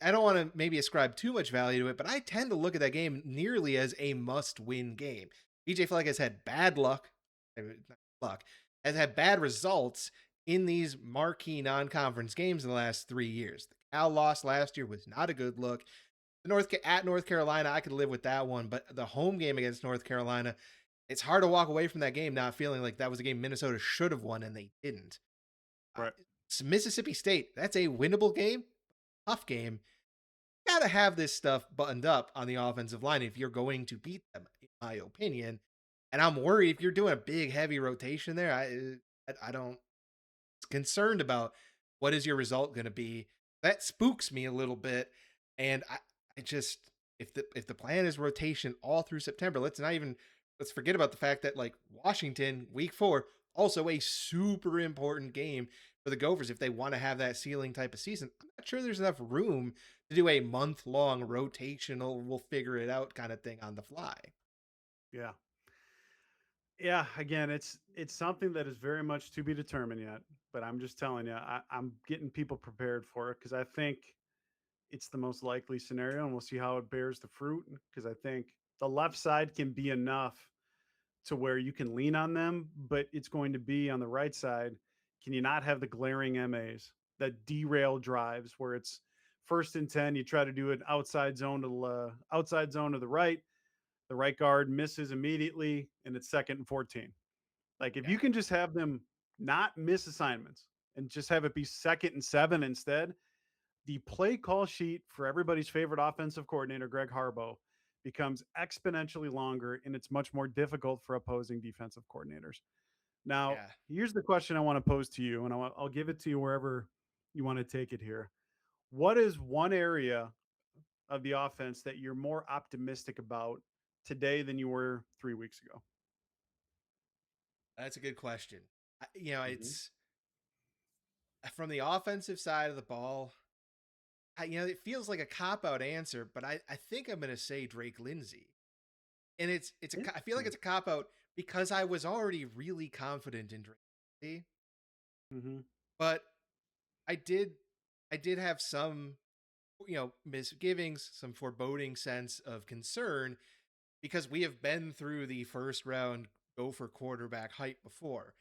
I don't want to maybe ascribe too much value to it, but I tend to look at that game nearly as a must-win game. BJ Fleck has had bad luck, not luck, has had bad results in these marquee non-conference games in the last 3 years. The Cal loss last year was not a good look. At North Carolina, I could live with that one, but the home game against North Carolina, it's hard to walk away from that game not feeling like that was a game Minnesota should have won and they didn't. Uh, Right. Mississippi State, that's a winnable game, tough game. You gotta have this stuff buttoned up on the offensive line if you're going to beat them, in my opinion. And I'm worried if you're doing a big, heavy rotation there. I don't concerned about what is your result going to be. That spooks me a little bit, and I just if the plan is rotation all through September, let's forget about the fact that like Washington week 4 also a super important game for the Gophers if they want to have that ceiling type of season. I'm not sure there's enough room to do a month-long rotational, we'll figure it out kind of thing on the fly. Yeah. Yeah. Again, it's something that is very much to be determined yet. But I'm just telling you, I'm getting people prepared for it because I think it's the most likely scenario, and we'll see how it bears the fruit. Because I think the left side can be enough to where you can lean on them, but it's going to be on the right side. Can you not have the glaring MAs that derail drives where it's first and 10, you try to do an outside zone to the right guard misses immediately, and it's second and 14. Like if Yeah. you can just have them not miss assignments and just have it be second and 7 instead, the play call sheet for everybody's favorite offensive coordinator, Greg Harbaugh, becomes exponentially longer and it's much more difficult for opposing defensive coordinators. Now, Yeah. here's the question I want to pose to you, and I'll give it to you wherever you want to take it here. What is one area of the offense that you're more optimistic about today than you were 3 weeks ago? That's a good question. Mhm. It's from the offensive side of the ball. It feels like a cop out answer, but I think I'm going to say Drake Lindsay. And I feel like Interesting. it's a cop out because I was already really confident in Drake Lindsay, Hmm. but I did I did have some misgivings, some foreboding sense of concern because we have been through the first round Gopher quarterback hype before.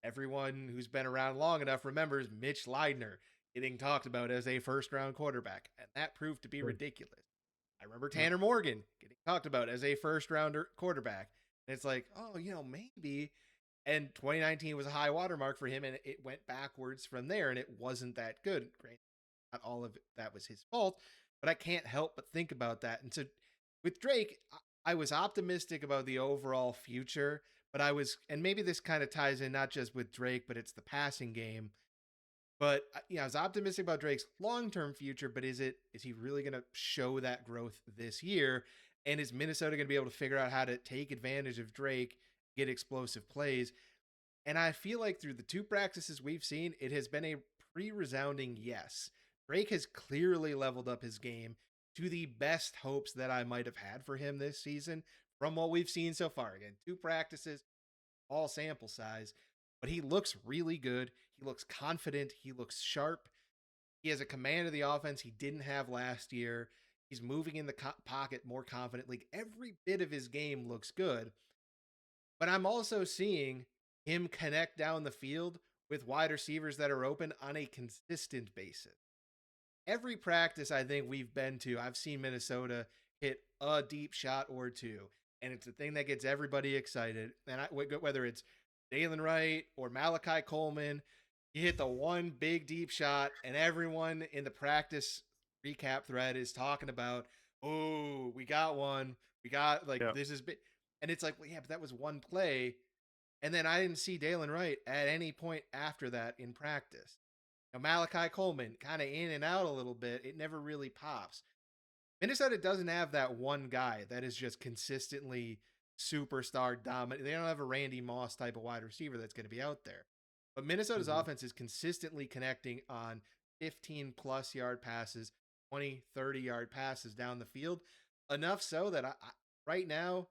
Everyone who's been around long enough remembers Mitch Leidner getting talked about as a first round quarterback, and that proved to be Sure. ridiculous. I remember Yeah. Tanner Morgan getting talked about as a first rounder quarterback. And it's like, oh, maybe. And 2019 was a high watermark for him, and it went backwards from there, and it wasn't that good. Granted, not all of that was his fault, but I can't help but think about that. And so with Drake, I was optimistic about the overall future, but and maybe this kind of ties in not just with Drake, but it's the passing game. But I was optimistic about Drake's long-term future, but is he really going to show that growth this year? And is Minnesota going to be able to figure out how to take advantage of Drake, get explosive plays? And I feel like through the two practices we've seen, it has been a pretty resounding yes. Drake has clearly leveled up his game to the best hopes that I might have had for him this season from what we've seen so far. Again, two practices, all sample size, but he looks really good. He looks confident. He looks sharp. He has a command of the offense he didn't have last year. He's moving in the pocket more confidently. Every bit of his game looks good. But I'm also seeing him connect down the field with wide receivers that are open on a consistent basis. Every practice I think we've been to, I've seen Minnesota hit a deep shot or two, and it's the thing that gets everybody excited. And whether it's Dalen Wright or Malachi Coleman, you hit the one big deep shot, and everyone in the practice recap thread is talking about, oh, we got one, we got like Yeah. this is big, and it's like, well, yeah, but that was one play, and then I didn't see Dalen Wright at any point after that in practice. Now, Malachi Coleman, kind of in and out a little bit. It never really pops. Minnesota doesn't have that one guy that is just consistently superstar dominant. They don't have a Randy Moss type of wide receiver that's going to be out there. But Minnesota's Hmm. offense is consistently connecting on 15 plus yard passes, 20, 30-yard passes down the field. Enough so that right now,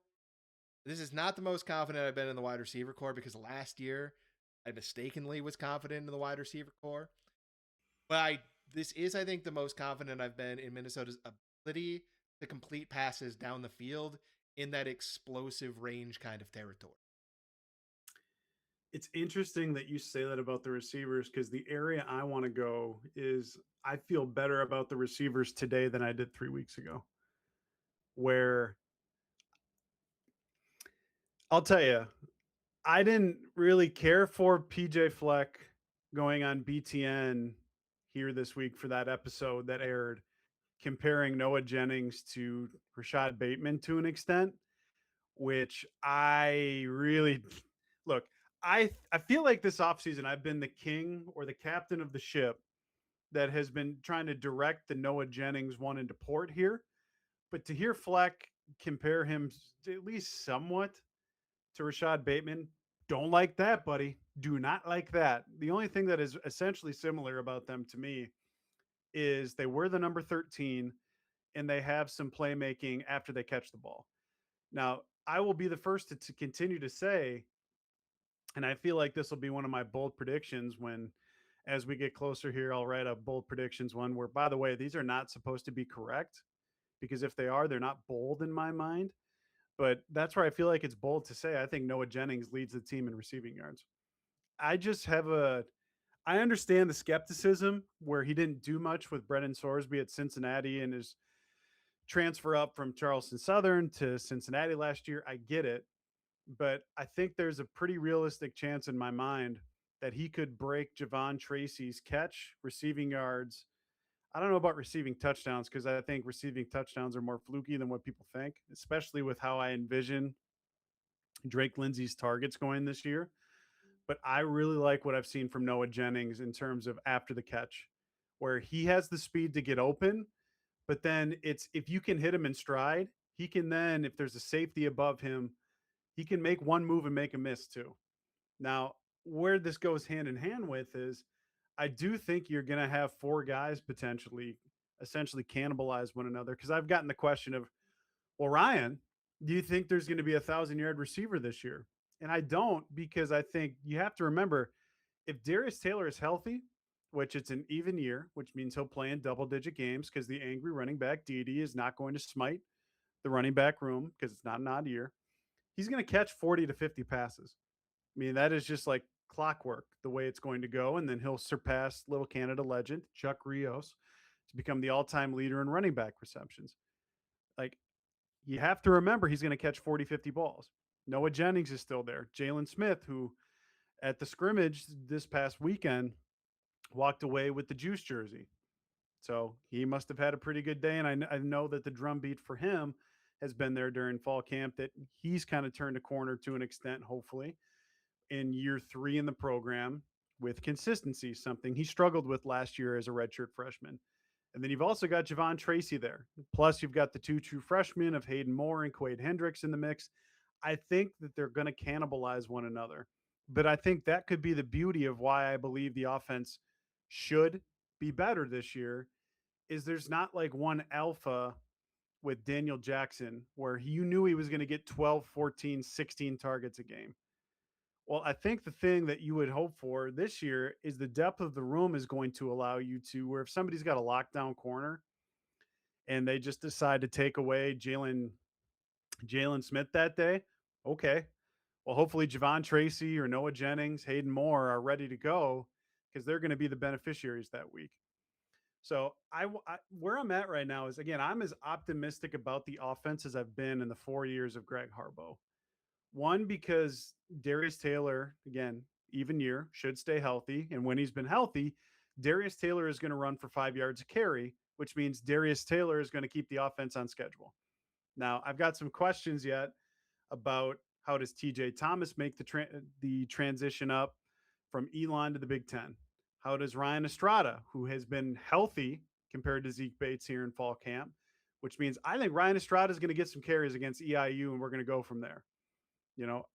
this is not the most confident I've been in the wide receiver core because last year I mistakenly was confident in the wide receiver core. But this is, I think, the most confident I've been in Minnesota's ability to complete passes down the field in that explosive range kind of territory. It's interesting that you say that about the receivers because the area I want to go is I feel better about the receivers today than I did 3 weeks ago. Where I'll tell you, I didn't really care for PJ Fleck going on BTN here this week for that episode that aired comparing Noah Jennings to Rashad Bateman to an extent, which I really look. I feel like this offseason I've been the king or the captain of the ship that has been trying to direct the Noah Jennings one into port here. But to hear Fleck compare him at least somewhat to Rashad Bateman, don't like that, buddy. Do not like that. The only thing that is essentially similar about them to me is they were the number 13 and they have some playmaking after they catch the ball. Now, I will be the first to continue to say, and I feel like this will be one of my bold predictions when, as we get closer here, I'll write a bold predictions one where, by the way, these are not supposed to be correct because if they are, they're not bold in my mind. But that's where I feel like it's bold to say I think Noah Jennings leads the team in receiving yards. I just have I understand the skepticism where he didn't do much with Brennan Sorsby at Cincinnati and his transfer up from Charleston Southern to Cincinnati last year. I get it. But I think there's a pretty realistic chance in my mind that he could break Javon Tracy's catch, receiving yards, I don't know about receiving touchdowns because I think receiving touchdowns are more fluky than what people think, especially with how I envision Drake Lindsey's targets going this year. But I really like what I've seen from Noah Jennings in terms of after the catch, where he has the speed to get open, but then it's if you can hit him in stride, he can then, if there's a safety above him, he can make one move and make a miss too. Now, where this goes hand in hand with is I do think you're going to have four guys potentially essentially cannibalize one another because I've gotten the question of, well, Ryan, do you think there's going to be 1,000-yard receiver this year? And I don't because I think you have to remember if Darius Taylor is healthy, which it's an even year, which means he'll play in double digit games because the angry running back DD is not going to smite the running back room because it's not an odd year. He's going to catch 40 to 50 passes. I mean, that is just like clockwork the way it's going to go. And then he'll surpass Little Canada legend Chuck Rios to become the all time leader in running back receptions. Like, you have to remember he's going to catch 40, 50 balls. Noah Jennings is still there. Jalen Smith, who at the scrimmage this past weekend walked away with the juice jersey. So he must have had a pretty good day. And I know that the drumbeat for him has been there during fall camp that he's kind of turned a corner to an extent, hopefully, in year 3 in the program with consistency, something he struggled with last year as a redshirt freshman. And then you've also got Javon Tracy there. Plus, you've got the two true freshmen of Hayden Moore and Quade Hendricks in the mix. I think that they're going to cannibalize one another. But I think that could be the beauty of why I believe the offense should be better this year is there's not like one alpha with Daniel Jackson where you knew he was going to get 12, 14, 16 targets a game. Well, I think the thing that you would hope for this year is the depth of the room is going to allow you to where if somebody's got a lockdown corner and they just decide to take away Jalen Smith that day, okay. Well, hopefully Javon Tracy or Noah Jennings, Hayden Moore are ready to go because they're going to be the beneficiaries that week. So where I'm at right now is again, I'm as optimistic about the offense as I've been in the 4 years of Greg Harbaugh. One, because Darius Taylor, again, even year, should stay healthy. And when he's been healthy, Darius Taylor is going to run for 5 yards a carry, which means Darius Taylor is going to keep the offense on schedule. Now, I've got some questions yet about how does TJ Thomas make the transition up from Elon to the Big Ten? How does Ryan Estrada, who has been healthy compared to Zeke Bates here in fall camp, which means I think Ryan Estrada is going to get some carries against EIU and we're going to go from there. You know,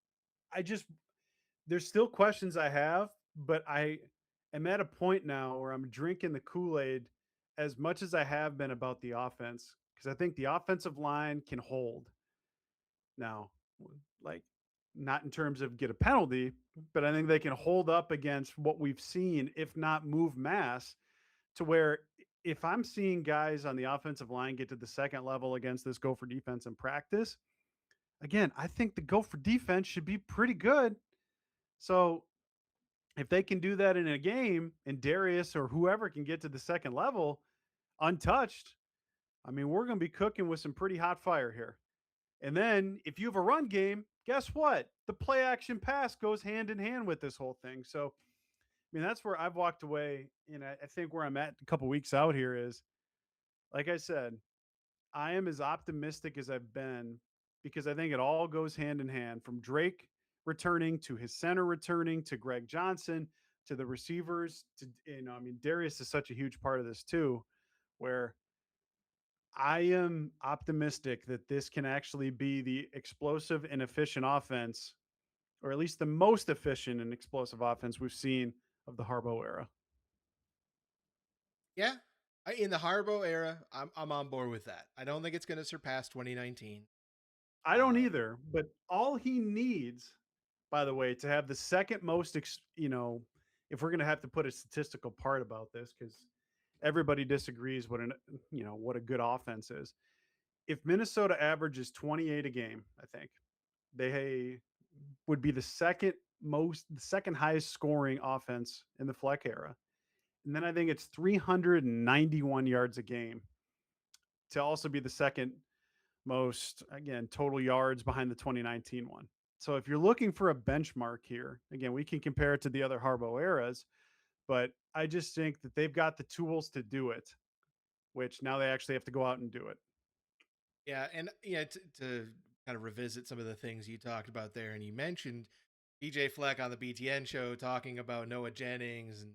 I just there's still questions I have, but I am at a point now where I'm drinking the Kool-Aid as much as I have been about the offense because I think the offensive line can hold. Now, like not in terms of get a penalty, but I think they can hold up against what we've seen, if not move mass, to where if I'm seeing guys on the offensive line get to the second level against this Gopher defense in practice, again, I think the Gopher defense should be pretty good. So if they can do that in a game and Darius or whoever can get to the second level untouched, I mean, we're going to be cooking with some pretty hot fire here. And then if you have a run game, guess what? The play action pass goes hand in hand with this whole thing. So, I mean, that's where I've walked away. And I think where I'm at a couple weeks out here is, like I said, I am as optimistic as I've been because I think it all goes hand in hand from Drake returning to his center returning to Greg Johnson to the receivers to I mean Darius is such a huge part of this too where I am optimistic that this can actually be the explosive and efficient offense or at least the most efficient and explosive offense we've seen of the Harbaugh era. Yeah. In the Harbaugh era, I'm on board with that. I don't think it's going to surpass 2019. I don't either, but all he needs, by the way, to have the second most, if we're going to have to put a statistical part about this, because everybody disagrees what a good offense is. If Minnesota averages 28 a game, I think they would be the second highest scoring offense in the Fleck era. And then I think it's 391 yards a game to also be the second most, again, total yards behind the 2019 one. So if you're looking for a benchmark here, again, we can compare it to the other Harbaugh eras, but I just think that they've got the tools to do it. which now they actually have to go out and do it. Yeah, and yeah, to kind of revisit some of the things you talked about there, and you mentioned DJ Fleck on the BTN show talking about Noah Jennings and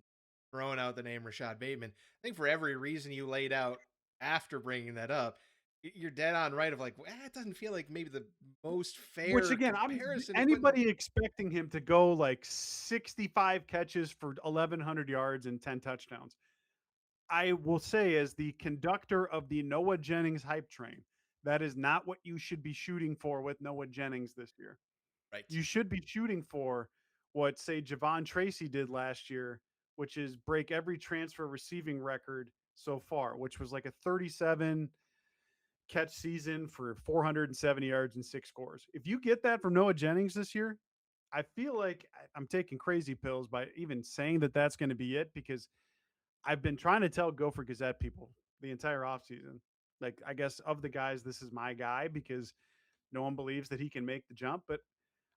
throwing out the name Rashad Bateman. I think for every reason you laid out after bringing that up, you're dead on right. Of like, well, it doesn't feel like maybe the most Which fair again, I'm comparison to put in. anybody expecting him to go like 65 catches for 1,100 yards and 10 touchdowns. I will say, as the conductor of the Noah Jennings hype train, that is not what you should be shooting for with Noah Jennings this year. Right. You should be shooting for what, say, Javon Tracy did last year, which is break every transfer receiving record so far, which was like a 37 catch season for 470 yards and 6 scores. If you get that from Noah Jennings this year, I feel like I'm taking crazy pills by even saying that that's going to be it, because I've been trying to tell Gopher Gazette people the entire offseason. Like, I guess of the guys, this is my guy because no one believes that he can make the jump. But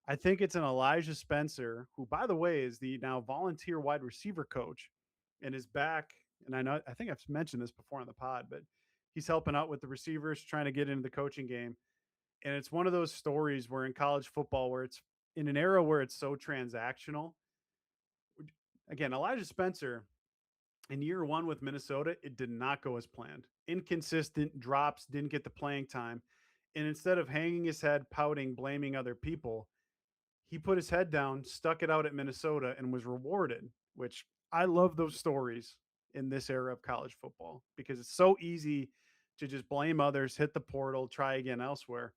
I think it's an Elijah Spencer, who, by the way, is the now volunteer wide receiver coach and is back. And I think I've mentioned this before on the pod, but he's helping out with the receivers, trying to get into the coaching game. And it's one of those stories where in college football, where it's in an era where it's so transactional. Again, Elijah Spencer in year one with Minnesota, it did not go as planned. Inconsistent drops, didn't get the playing time. And instead of hanging his head, pouting, blaming other people, he put his head down, stuck it out at Minnesota, and was rewarded, which I love those stories in this era of college football because it's so easy to just blame others, hit the portal, try again elsewhere.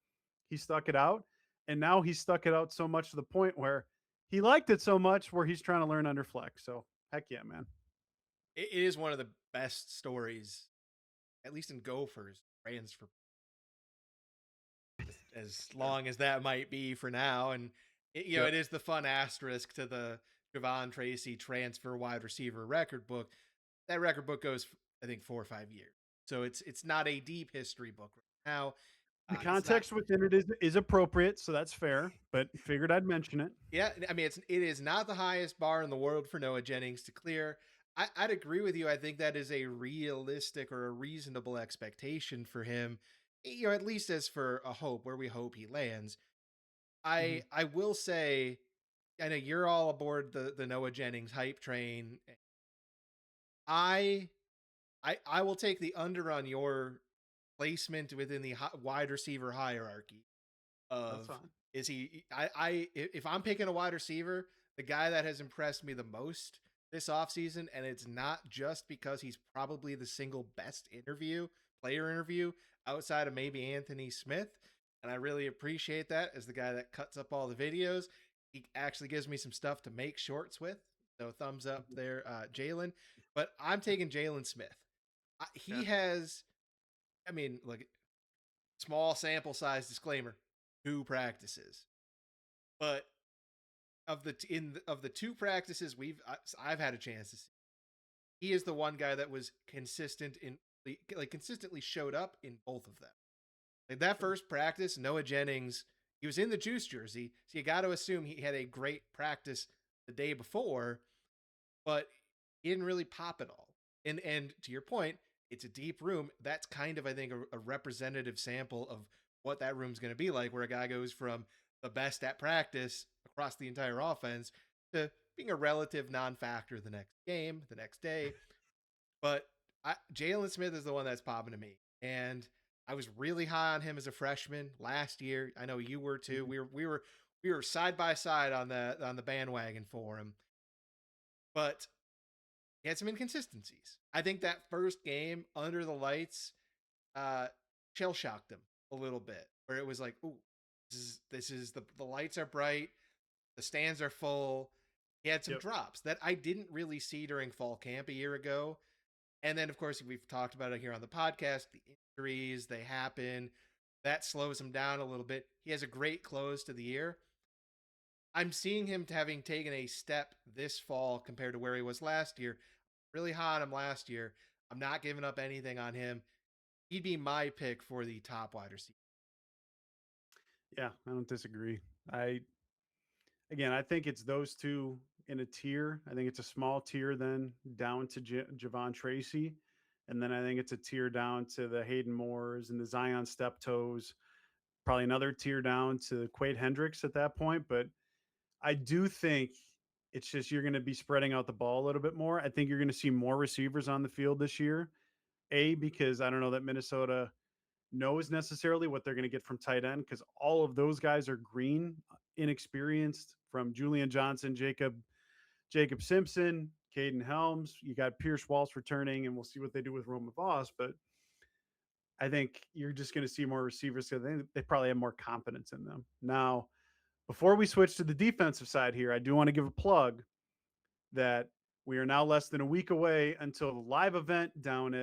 He stuck it out, and now he's stuck it out so much to the point where he liked it so much where he's trying to learn under Fleck. So heck yeah, man. It is one of the best stories, at least in Gophers transfer, as long as that might be for now. And it Yep. is the fun asterisk to the Javon Tracy transfer wide receiver record book. That record book goes, I think, 4 or 5 years, so it's not a deep history book right now. The It's not. context within it is appropriate, so that's fair, but figured I'd mention it. Yeah, I mean, it is not the highest bar in the world for Noah Jennings to clear. I'd agree with you. I think that is a realistic or a reasonable expectation for him. At least as for a hope where we hope he lands. I Mhm. I will say, I know you're all aboard the Noah Jennings hype train. I I will take the under on your placement within the wide receiver hierarchy That's of, fine. is he, if I'm picking a wide receiver, the guy that has impressed me the most this offseason, and it's not just because he's probably the single best player interview outside of maybe Anthony Smith, and I really appreciate that as the guy that cuts up all the videos. He actually gives me some stuff to make shorts with. So thumbs up Mhm. there, Jalen. But I'm taking Jalen Smith. He Okay. has, I mean, look, small sample size disclaimer, 2 practices. But of the 2 practices I've had a chance to see, he is the one guy that was consistent in, like, consistently showed up in both of them. Like that Sure. first practice, Noah Jennings, he was in the juice jersey, so you got to assume he had a great practice the day before, but he didn't really pop at all. And to your point, it's a deep room. That's kind of, I think, a representative sample of what that room's going to be like, where a guy goes from the best at practice across the entire offense to being a relative non-factor the next game, the next day. But Jalen Smith is the one that's popping to me, and I was really high on him as a freshman last year. I know you were too. Mhm. We were side by side on the bandwagon for him, but he had some inconsistencies. I think that first game under the lights uh shell shocked him a little bit, where it was like, ooh, this is the lights are bright, the stands are full. He had some Yep. drops that I didn't really see during fall camp a year ago. And then of course we've talked about it here on the podcast, the injuries, they happen. That slows him down a little bit. He has a great close to the year. I'm seeing him having taken a step this fall compared to where he was last year. Really high on him last year. I'm not giving up anything on him. He'd be my pick for the top wide receiver. Yeah, I don't disagree. I Again, I think it's those two in a tier. I think it's a small tier then down to Javon Tracy. And then I think it's a tier down to the Hayden Moores and the Zion Steptoes, probably another tier down to Quade Hendricks at that point. But I do think it's just you're going to be spreading out the ball a little bit more. I think you're going to see more receivers on the field this year. Because I don't know that Minnesota knows necessarily what they're going to get from tight end because all of those guys are green, inexperienced from Julian Johnson, Jacob Simpson, Caden Helms. You got Pierce Walsh returning, and we'll see what they do with Roma Voss. But I think you're just going to see more receivers because they probably have more confidence in them. Now, before we switch to the defensive side here, I do want to give a plug that we are now less than a week away until the live event down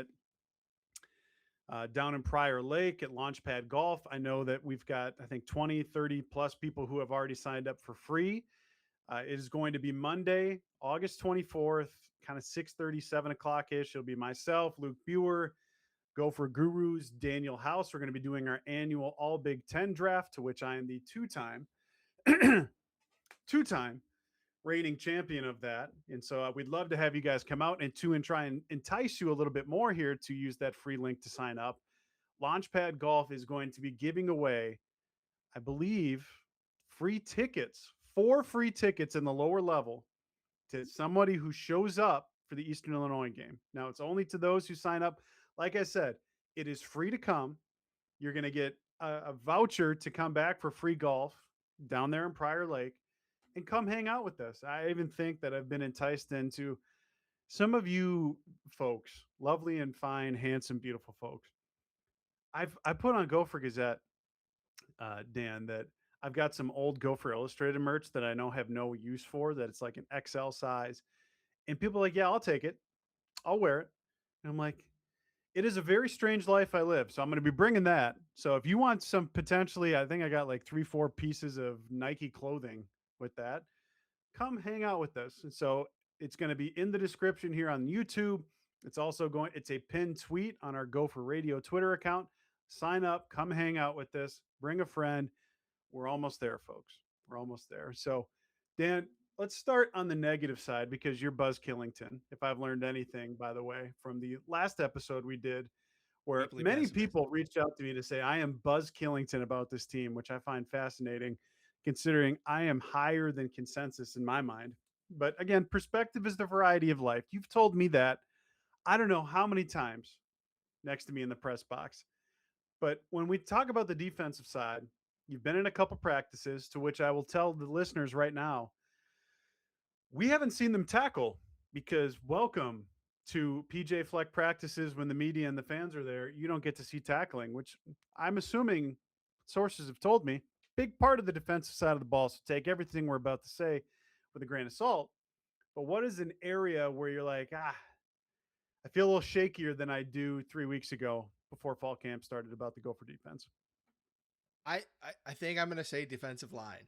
in Prior Lake at Launchpad Golf. I know that we've got, I think, 20, 30 plus people who have already signed up for free. It is going to be Monday, August 24th, kind of 6:30, 7 o'clock ish. It'll be myself, Luke Buer, Gopher Gurus, Daniel House. We're going to be doing our annual All Big Ten draft, to which I am the two-time reigning champion of that. And so we'd love to have you guys come out and try and entice you a little bit more here to use that free link to sign up. Launchpad Golf is going to be giving away, I believe, free tickets, 4 free tickets in the lower level to somebody who shows up for the Eastern Illinois game. Now, it's only to those who sign up. Like I said, it is free to come. You're going to get a voucher to come back for free golf down there in Prior Lake and come hang out with us. I even think that I've been enticed into some of you folks, lovely and fine, handsome, beautiful folks. I put on Gopher Gazette, Dan, that I've got some old Gopher Illustrated merch that I know have no use for, that it's like an XL size. And people are like, yeah, I'll take it. I'll wear it. And I'm like, it is a very strange life I live. So I'm going to be bringing that. So if you want some potentially, I think I got like 3, 4 pieces of Nike clothing with that. Come hang out with us. And so it's going to be in the description here on YouTube. It's a pinned tweet on our Gopher Radio Twitter account. Sign up, come hang out with us, bring a friend. We're almost there, folks. We're almost there. So, Dan, let's start on the negative side because you're Buzz Killington. If I've learned anything, by the way, from the last episode we did, where Deeply many pessimistic. people reached out to me to say I am Buzz Killington about this team, which I find fascinating, considering I am higher than consensus in my mind. But again, perspective is the variety of life. You've told me that I don't know how many times next to me in the press box. But when we talk about the defensive side, you've been in a couple practices to which I will tell the listeners right now, we haven't seen them tackle because welcome to PJ Fleck practices when the media and the fans are there. You don't get to see tackling, which I'm assuming sources have told me, big part of the defensive side of the ball. So take everything we're about to say with a grain of salt. But what is an area where you're like, I feel a little shakier than I do 3 weeks ago before fall camp started about the Gopher defense? I think I'm going to say defensive line.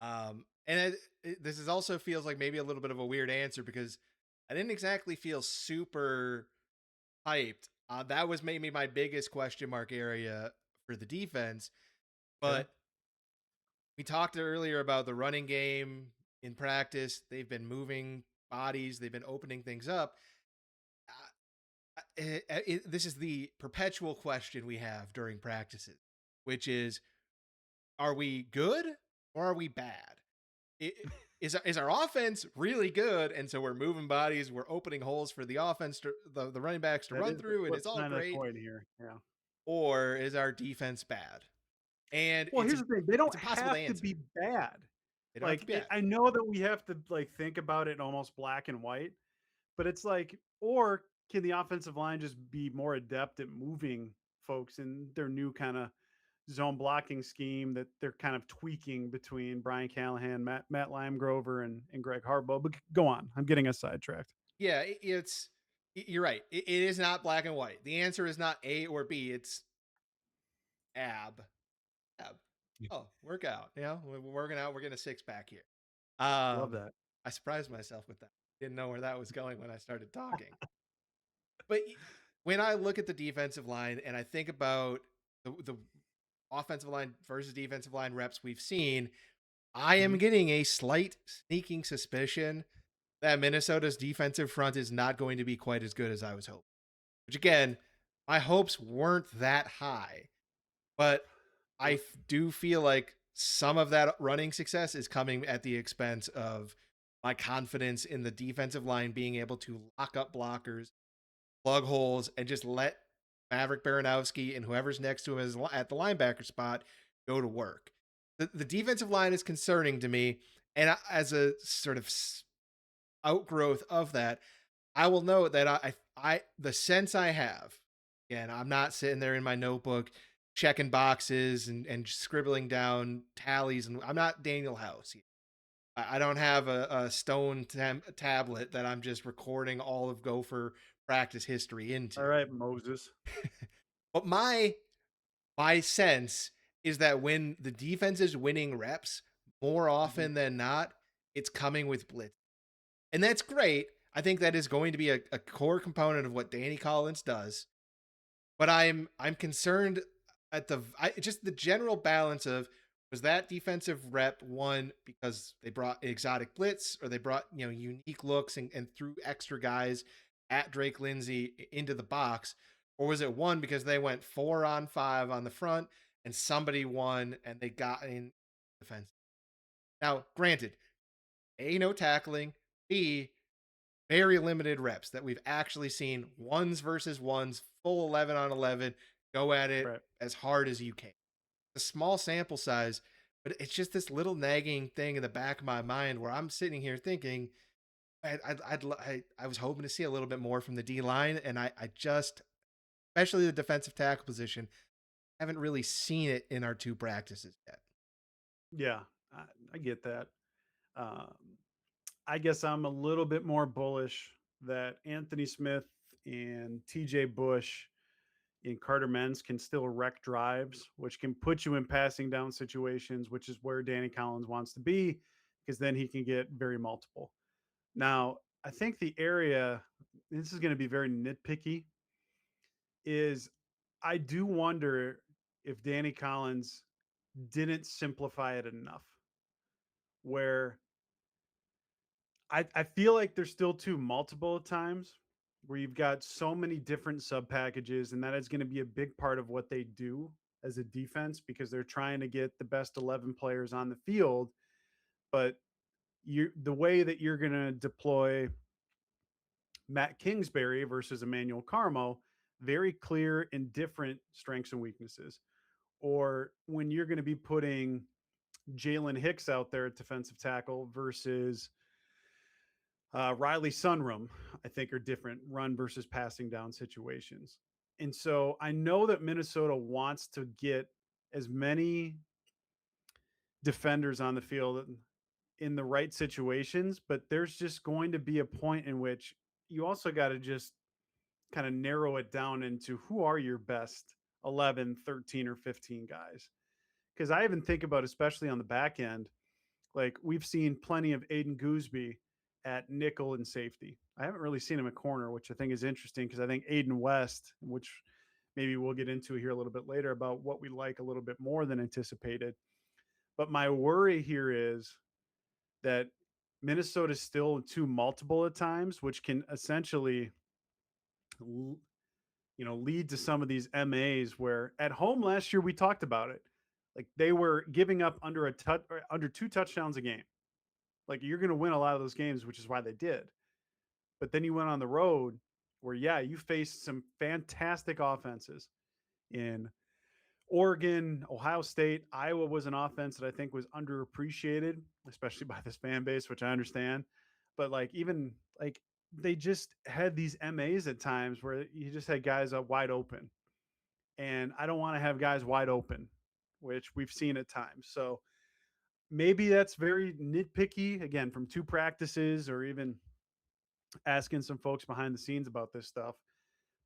And this is also feels like maybe a little bit of a weird answer because I didn't exactly feel super hyped. That was maybe my biggest question mark area for the defense. Okay. But we talked earlier about the running game in practice. They've been moving bodies, they've been opening things up. This is the perpetual question we have during practices, which is, are we good or are we bad? Is our offense really good? And so we're moving bodies, we're opening holes for the offense, the running backs to That run is the through, and flip it's all side of the great. coin here. Yeah. Or is our defense bad? And Well, here's the thing: they don't it's impossible to have to answer. be bad. They don't have to be bad. I know that we have to like think about it in almost black and white, but it's like, or can the offensive line just be more adept at moving folks in their new kind of zone blocking scheme that they're kind of tweaking between Brian Callahan, Matt Limegrover, and Greg Harbaugh? But go on, I'm getting us sidetracked. Yeah, you're right. It is not black and white. The answer is not A or B. It's ab. Ab. Oh, workout. You know, we're working out. We're getting a 6-pack here. Love that. I surprised myself with that. Didn't know where that was going when I started talking. But when I look at the defensive line and I think about the offensive line versus defensive line reps we've seen, I am Mhm. getting a slight sneaking suspicion that Minnesota's defensive front is not going to be quite as good as I was hoping. which again, my hopes weren't that high, but do feel like some of that running success is coming at the expense of my confidence in the defensive line being able to lock up blockers, plug holes, and just let Maverick Baranowski and whoever's next to him at the linebacker spot go to work. The defensive line is concerning to me, and as a sort of outgrowth of that, I will note that the sense I have, again, I'm not sitting there in my notebook checking boxes and scribbling down tallies, and I'm not Daniel House. I don't have a stone tablet that I'm just recording all of Gopher practice history into. All right, Moses. But my sense is that when the defense is winning reps, more Mhm. often than not, it's coming with blitz. And that's great. I think that is going to be a core component of what Danny Collins does. But I'm concerned at just the general balance of, was that defensive rep one because they brought exotic blitz, or they brought unique looks and threw extra guys at Drake Lindsay into the box, or was it one because they went 4-on-5 on the front and somebody won and they got in defense? Now, granted, A, no tackling, B, very limited reps that we've actually seen ones versus ones, full 11 on 11, go at it Right. as hard as you can. A small sample size, but it's just this little nagging thing in the back of my mind where I'm sitting here thinking, I was hoping to see a little bit more from the D line, and I just, especially the defensive tackle position, haven't really seen it in our two practices yet. Yeah, I get that. Um, I guess I'm a little bit more bullish that Anthony Smith and TJ Bush and Carter Menz can still wreck drives, which can put you in passing down situations, which is where Danny Collins wants to be, because then he can get very multiple. Now, I think the area, this is going to be very nitpicky, is I do wonder if Danny Collins didn't simplify it enough, where I feel like there's still too multiple at times, where you've got so many different sub packages, and that is going to be a big part of what they do as a defense, because they're trying to get the best 11 players on the field. But the way that you're going to deploy Matt Kingsbury versus Emmanuel Carmo, very clear and different strengths and weaknesses. Or when you're going to be putting Jalen Hicks out there at defensive tackle versus Riley Sunrum, I think, are different run versus passing down situations. And so I know that Minnesota wants to get as many defenders on the field in the right situations, but there's just going to be a point in which you also got to just kind of narrow it down into who are your best 11, 13, or 15 guys. Because I even think about, especially on the back end, like we've seen plenty of Aiden Gooseby at nickel and safety. I haven't really seen him at corner, which I think is interesting, because I think Aiden West, which maybe we'll get into here a little bit later about what we like a little bit more than anticipated. But my worry here is that Minnesota's still too multiple at times, which can essentially lead to some of these MAs where at home last year we talked about it. Like they were giving up under 2 touchdowns a game. Like you're going to win a lot of those games, which is why they did. But then you went on the road where, yeah, you faced some fantastic offenses in Oregon, Ohio State. Iowa was an offense that I think was underappreciated, especially by this fan base, which I understand. But like, even like, they just had these MAs at times where you just had guys up wide open. And I don't want to have guys wide open, which we've seen at times. So maybe that's very nitpicky, again, from 2 practices, or even asking some folks behind the scenes about this stuff.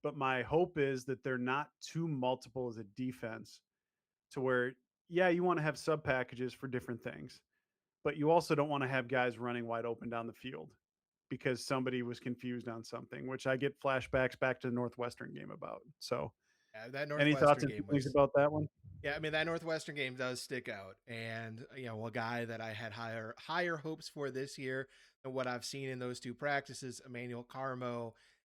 But my hope is that they're not too multiple as a defense, to where, yeah, you want to have sub packages for different things, but you also don't want to have guys running wide open down the field because somebody was confused on something, which I get flashbacks back to the Northwestern game about. So, Yeah, that any thoughts Northwestern and game feelings was. about that one? Yeah, I mean that Northwestern game does stick out, and a guy that I had higher hopes for this year than what I've seen in those two practices, Emmanuel Carmo,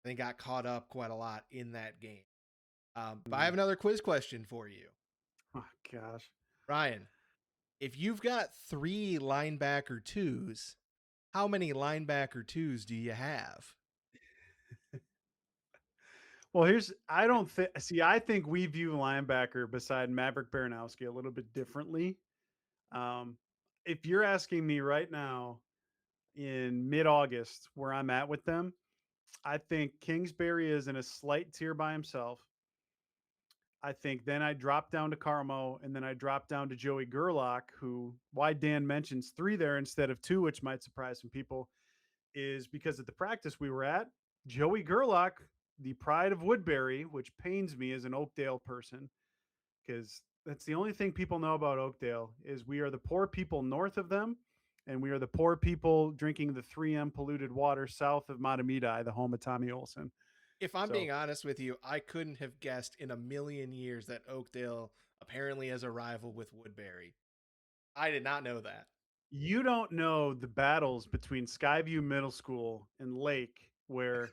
They got caught up quite a lot in that game. But I Mm. have another quiz question for you, Oh gosh. Ryan. If you've got three linebacker twos, how many linebacker twos do you have? Well, here's I don't think see, I think we view linebacker beside Maverick Baranowski a little bit differently. Um, if you're asking me right now in mid-August where I'm at with them, I think Kingsbury is in a slight tier by himself. I think then I drop down to Carmo and then I drop down to Joey Gerlach, who why Dan mentions three there instead of two, which might surprise some people, is because at the practice we were at, Joey Gerlach, the pride of Woodbury, which pains me as an Oakdale person, because that's the only thing people know about Oakdale is we are the poor people north of them, and we are the poor people drinking the 3M polluted water south of Matamidi, the home of Tommy Olson. If I'm So being honest with you, I couldn't have guessed in a million years that Oakdale apparently has a rival with Woodbury. I did not know that. you don't know the battles between Skyview Middle School and Lake, where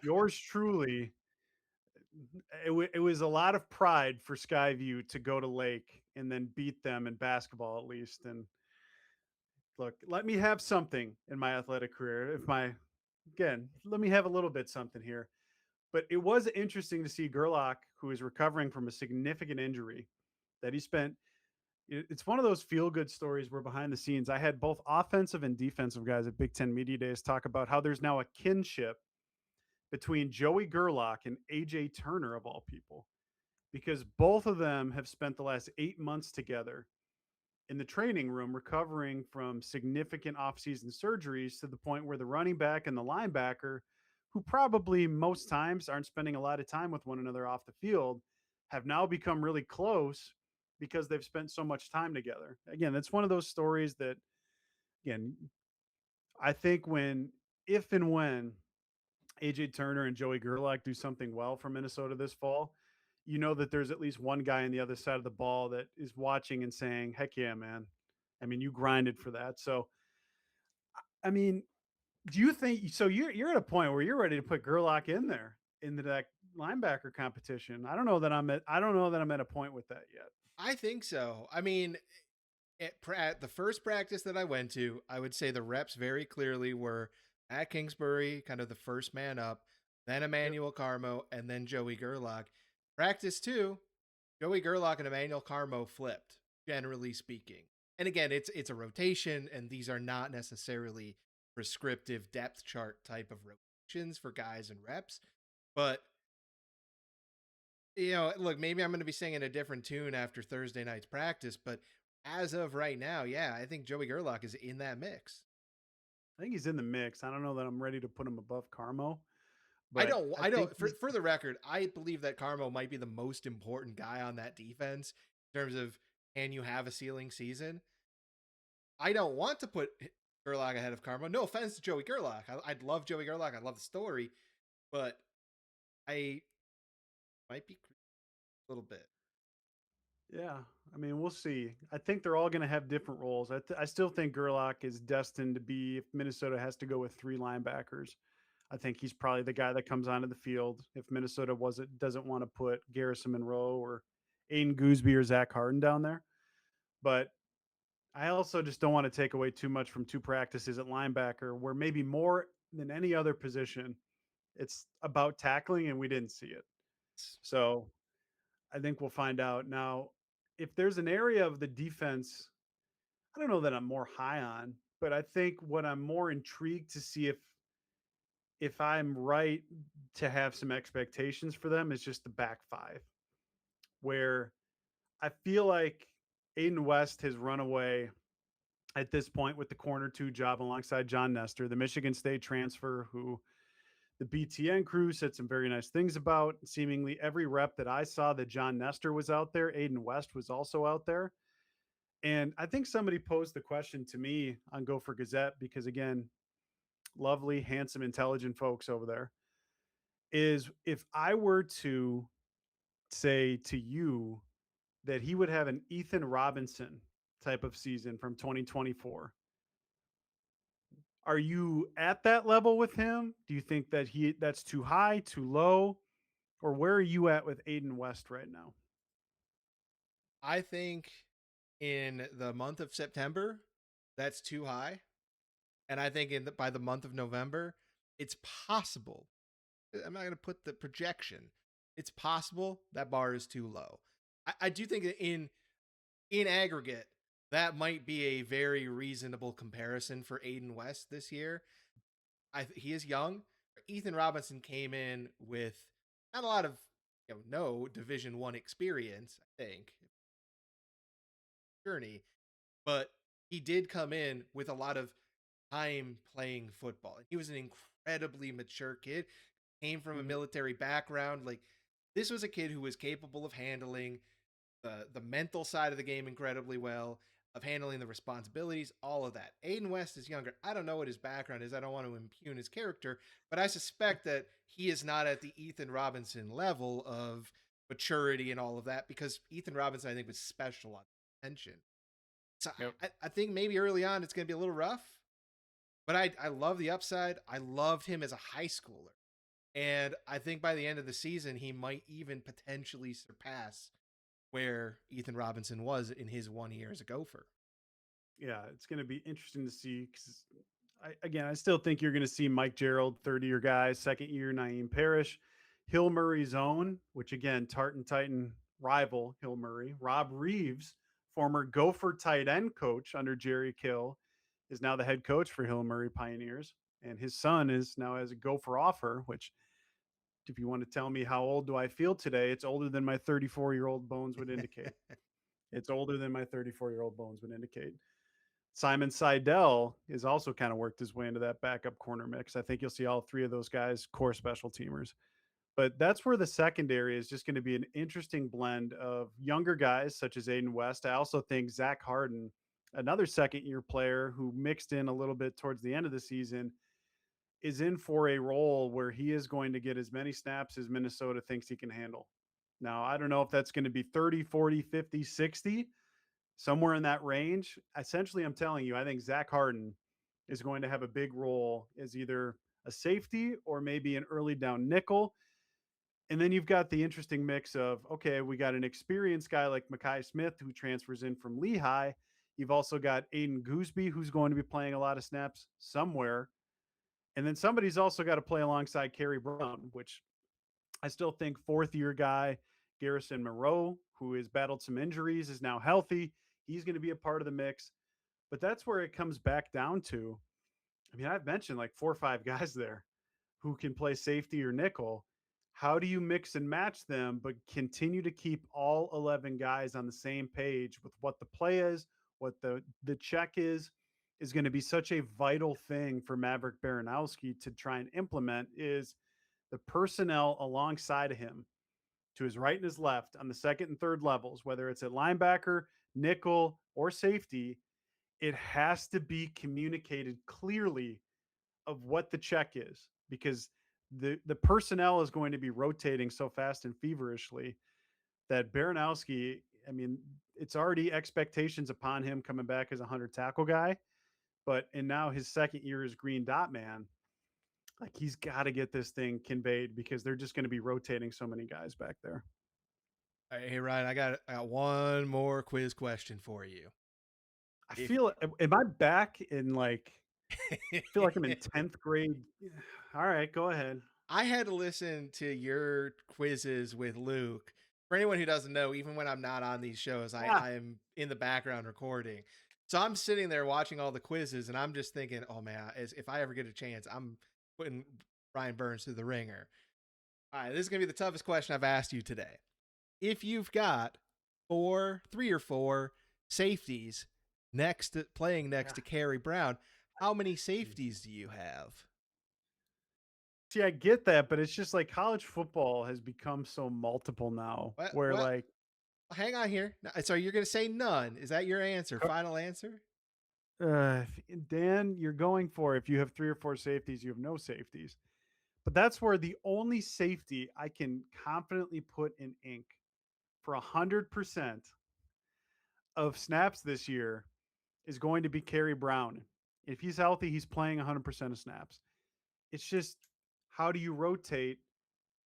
yours truly, it was a lot of pride for Skyview to go to Lake and then beat them in basketball at least. And look, let me have something in my athletic career. If my again, let me have a little bit something here. But it was interesting to see Gerlach, who is recovering from a significant injury that he spent. It's one of those feel good stories where behind the scenes, I had both offensive and defensive guys at Big Ten Media Days talk about how there's now a kinship between Joey Gerlach and AJ Turner, of all people, because both of them have spent the last 8 months together in the training room recovering from significant offseason surgeries to the point where the running back and the linebacker, who probably most times aren't spending a lot of time with one another off the field, have now become really close because they've spent so much time together. Again, that's one of those stories that, again, I think if and when AJ Turner and Joey Gerlach do something well for Minnesota this fall, you know that there's at least one guy on the other side of the ball that is watching and saying, heck yeah, man. I mean, you grinded for that. So, I mean, do you think so? You're at a point where you're ready to put Gerlach in there into that linebacker competition. I don't know that I'm at a point with that yet. I think so. I mean, at the first practice that I went to, I would say the reps very clearly were at Kingsbury, kind of the first man up, then Yep. Emmanuel Carmo, and then Joey Gerlach. Practice two, Joey Gerlach and Emmanuel Carmo flipped, generally speaking. And again, it's a rotation, and these are not necessarily prescriptive depth chart type of rotations for guys and reps. But look, maybe I'm going to be singing a different tune after Thursday night's practice, but as of right now, yeah, I think Joey Gerlach is in that mix. I think he's in the mix. I don't know that I'm ready to put him above Carmo, I but don't, I I think don't. he's For the record, I believe that Carmo might be the most important guy on that defense in terms of can you have a ceiling season. I don't want to put Gerlach ahead of Carmo. No offense to Joey Gerlach, I'd love Joey Gerlach. I love the story, but I might be a little bit. yeah. I mean, we'll see. I think they're all going to have different roles. I still think Gerlach is destined to be if Minnesota has to go with three linebackers. I think he's probably the guy that comes onto the field if Minnesota wasn't doesn't want to put Garrison Monroe or Aiden Gooseby or Zach Harden down there. But I also just don't want to take away too much from two practices at linebacker, where maybe more than any other position, it's about tackling, and we didn't see it. So I think we'll find out now if there's an area of the defense. I don't know that I'm more high on, but I think what I'm more intrigued to see if I'm right to have some expectations for them is just the back five, where I feel like Aiden West has run away at this point with the corner two job alongside John Nestor, the Michigan State transfer, who the BTN crew said some very nice things about. Seemingly every rep that I saw that John Nestor was out there, Aiden West was also out there. And I think somebody posed the question to me on Gopher Gazette because, again, lovely, handsome, intelligent folks over there. Is if I were to say to you that he would have an Ethan Robinson type of season from 2024, Are you at that level with him? Do you think that that's too high, too low, or where are you at with Aiden West right now? I think in the month of September, that's too high. And I think by the month of November, it's possible. I'm not going to put the projection. It's possible that bar is too low. I do think that in aggregate, that might be a very reasonable comparison for Aiden West this year. He is young. Ethan Robinson came in with not a lot of no Division One experience. I think journey, but he did come in with a lot of time playing football. He was an incredibly mature kid, came from a Mhm. military background. Like this was a kid who was capable of handling the mental side of the game incredibly well, of handling the responsibilities, all of that. Aiden West is younger. I don't know what his background is. I don't want to impugn his character, but I suspect that he is not at the Ethan Robinson level of maturity and all of that because Ethan Robinson, I think, was special on attention. So Yep. I think maybe early on it's going to be a little rough, but I love the upside. I loved him as a high schooler. And I think by the end of the season, he might even potentially surpass where Ethan Robinson was in his 1 year as a Gopher. Yeah, it's going to be interesting to see because I still think you're going to see Mike Gerald, 30-year guy, second year, Naeem Parrish, Hill Murray's own, which again, Tartan Titan rival Hill Murray, Rob Reeves, former Gopher tight end coach under Jerry Kill, is now the head coach for Hill Murray Pioneers. And his son is now as a Gopher offer, which if you want to tell me how old do I feel today, it's older than my 34-year-old bones would indicate. It's older than my 34-year-old bones would indicate. Simon Seidel has also kind of worked his way into that backup corner mix. I think you'll see all three of those guys core special teamers. But that's where the secondary is just going to be an interesting blend of younger guys such as Aiden West. I also think Zach Harden, another second year player who mixed in a little bit towards the end of the season, is in for a role where he is going to get as many snaps as Minnesota thinks he can handle. Now, I don't know if that's going to be 30, 40, 50, 60, somewhere in that range. Essentially, I'm telling you, I think Zach Harden is going to have a big role as either a safety or maybe an early down nickel. And then you've got the interesting mix of, okay, we got an experienced guy like Makai Smith who transfers in from Lehigh. You've also got Aiden Gooseby, who's going to be playing a lot of snaps somewhere. And then somebody's also got to play alongside Kerry Brown, which I still think fourth year guy, Garrison Moreau, who has battled some injuries, is now healthy. He's going to be a part of the mix. But that's where it comes back down to. I mean, I've mentioned like 4 or 5 guys there who can play safety or nickel. How do you mix and match them, but continue to keep all 11 guys on the same page with what the play is, what the check is going to be such a vital thing for Maverick Baranowski to try and implement is the personnel alongside of him to his right and his left on the second and third levels, whether it's at linebacker, nickel, or safety, it has to be communicated clearly of what the check is because the personnel is going to be rotating so fast and feverishly that Baranowski, I mean, it's already expectations upon him coming back as a 100 tackle guy, but and now his second year as Green Dot Man, like he's got to get this thing conveyed because they're just going to be rotating so many guys back there. All right, hey Ryan, I got one more quiz question for you. I If feel, am I back in like, I feel like I'm in 10th grade. All right, go ahead. I had to listen to your quizzes with Luke. For anyone who doesn't know, even when I'm not on these shows, Ah, I'm in the background recording. So I'm sitting there watching all the quizzes, and I'm just thinking, oh man, if I ever get a chance, I'm putting Ryan Burns through the ringer. All right, this is gonna be the toughest question I've asked you today. If you've got three or four safeties playing next yeah. to Kerry Brown, how many Jeez. safeties do you have? See, I get that, but it's just like college football has become so multiple now Well, where well, like hang on here. So you're going to say none. Is that your answer? Final answer? Dan, you're going for if you have 3 or 4 safeties, you have no safeties. But that's where the only safety I can confidently put in ink for 100% of snaps this year is going to be Kerry Brown. If he's healthy, he's playing 100% of snaps. It's just how do you rotate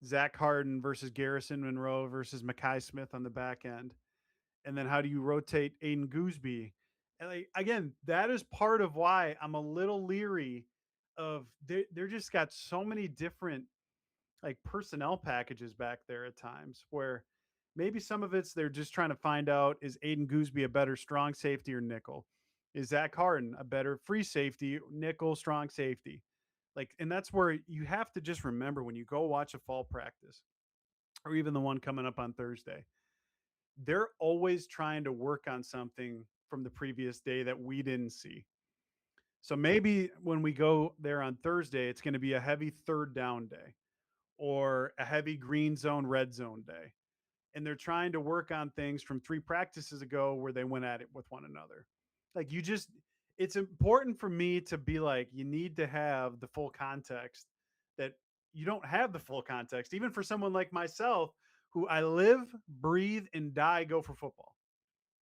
Zach Harden versus Garrison Monroe versus Mackay Smith on the back end? And then how do you rotate Aiden Gooseby? And like, again, that is part of why I'm a little leery of they're just got so many different like personnel packages back there at times where maybe some of it's they're just trying to find out is Aiden Gooseby a better strong safety or nickel? Is Zach Harden a better free safety, nickel, strong safety? Like, and that's where you have to just remember when you go watch a fall practice or even the one coming up on Thursday, they're always trying to work on something from the previous day that we didn't see. So maybe when we go there on Thursday, it's going to be a heavy third down day or a heavy green zone, red zone day. And they're trying to work on things from 3 practices ago where they went at it with one another. Like you just, it's important for me to be like, you need to have the full context that you don't have the full context, even for someone like myself, who I live, breathe, and die Gopher football.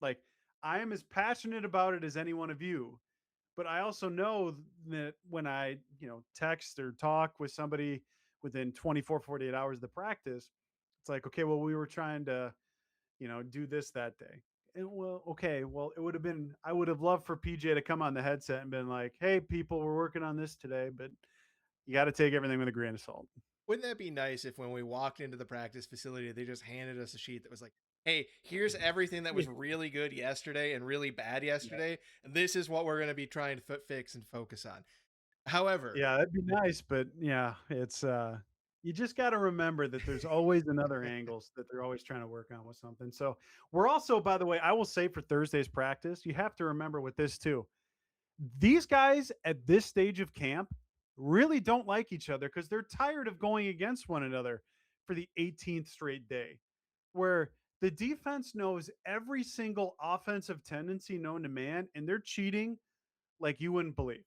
Like I am as passionate about it as any one of you, but I also know that when I, text or talk with somebody within 24, 48 hours of the practice, it's like, okay, well, we were trying to, do this that day. And well, okay, well, it would have been, I would have loved for PJ to come on the headset and been like, hey, people, we're working on this today, but you got to take everything with a grain of salt. Wouldn't that be nice if when we walked into the practice facility, they just handed us a sheet that was like, hey, here's everything that was Yeah. really good yesterday and really bad yesterday, and this is what we're going to be trying to fix and focus on. However, Yeah, that'd be nice, but yeah, it's you just got to remember that there's always another angles that they're always trying to work on with something. So, we're also by the way, I will say for Thursday's practice, you have to remember with this too. These guys at this stage of camp really don't like each other cuz they're tired of going against one another for the 18th straight day. Where the defense knows every single offensive tendency known to man and they're cheating like you wouldn't believe.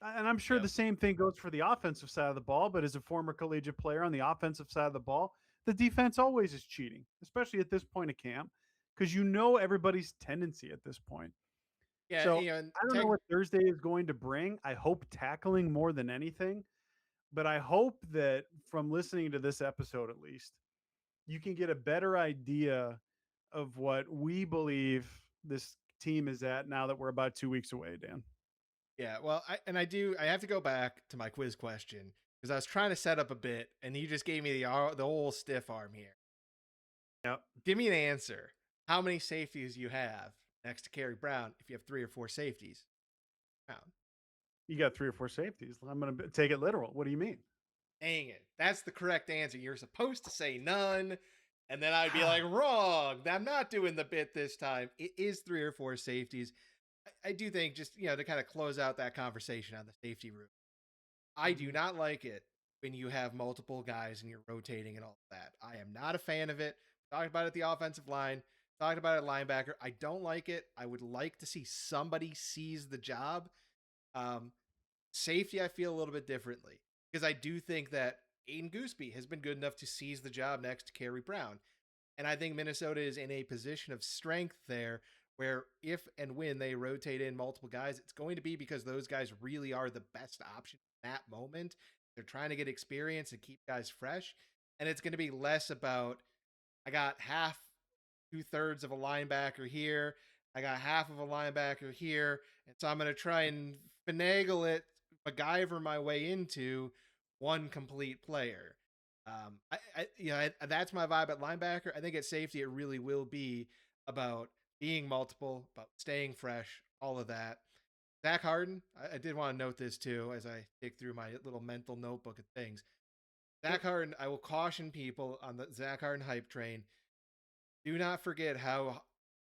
And I'm sure yep. the same thing goes for the offensive side of the ball, but as a former collegiate player on the offensive side of the ball, the defense always is cheating, especially at this point of camp, because you know everybody's tendency at this point. Yeah, So and I don't know what Thursday is going to bring. I hope tackling more than anything, but I hope that from listening to this episode at least, you can get a better idea of what we believe this team is at now that we're about 2 weeks away, Dan. yeah, well, I have to go back to my quiz question because I was trying to set up a bit, and you just gave me the old stiff arm here. Yep. Give me an answer. How many safeties you have next to Kerry Brown if you have 3 or 4 safeties? Brown. You got 3 or 4 safeties. I'm going to take it literal. What do you mean? Dang it. That's the correct answer. You're supposed to say none. And then I'd be like, wrong. I'm not doing the bit this time. It is 3 or 4 safeties. I do think just, to kind of close out that conversation on the safety room. I do Mhm. not like it when you have multiple guys and you're rotating and all of that. I am not a fan of it. Talked about it at the offensive line. Talked about it at linebacker. I don't like it. I would like to see somebody seize the job. Um, Safety, I feel a little bit differently because I do think that Aiden Gooseby has been good enough to seize the job next to Kerry Brown. And I think Minnesota is in a position of strength there where if and when they rotate in multiple guys, it's going to be because those guys really are the best option in that moment. They're trying to get experience and keep guys fresh. And it's going to be less about, I got half, 2/3 of a linebacker here. I got half of a linebacker here. And so I'm going to try and finagle it, MacGyver my way into one complete player. That's my vibe at linebacker. I think at safety, it really will be about being multiple, about staying fresh, all of that. Zach Harden, I did want to note this too as I dig through my little mental notebook of things. Zach Yep. Harden, I will caution people on the Zach Harden hype train. Do not forget how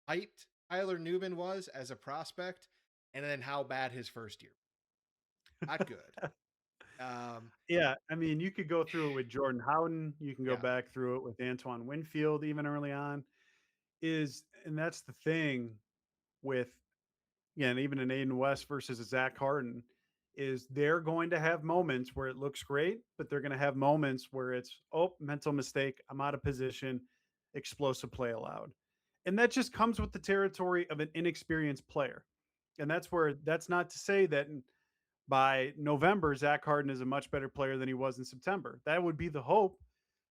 hyped Tyler Newman was as a prospect, and then how bad his first year. Not good. Um, Yeah, I mean, you could go through it with Jordan Howden. You can go yeah, back through it with Antoine Winfield, even early on. And that's the thing with, yeah, and even an Aiden West versus a Zach Harden, is they're going to have moments where it looks great, but they're going to have moments where it's, oh, mental mistake. I'm out of position, explosive play allowed. And that just comes with the territory of an inexperienced player. And that's not to say that by November, Zach Harden is a much better player than he was in September. That would be the hope.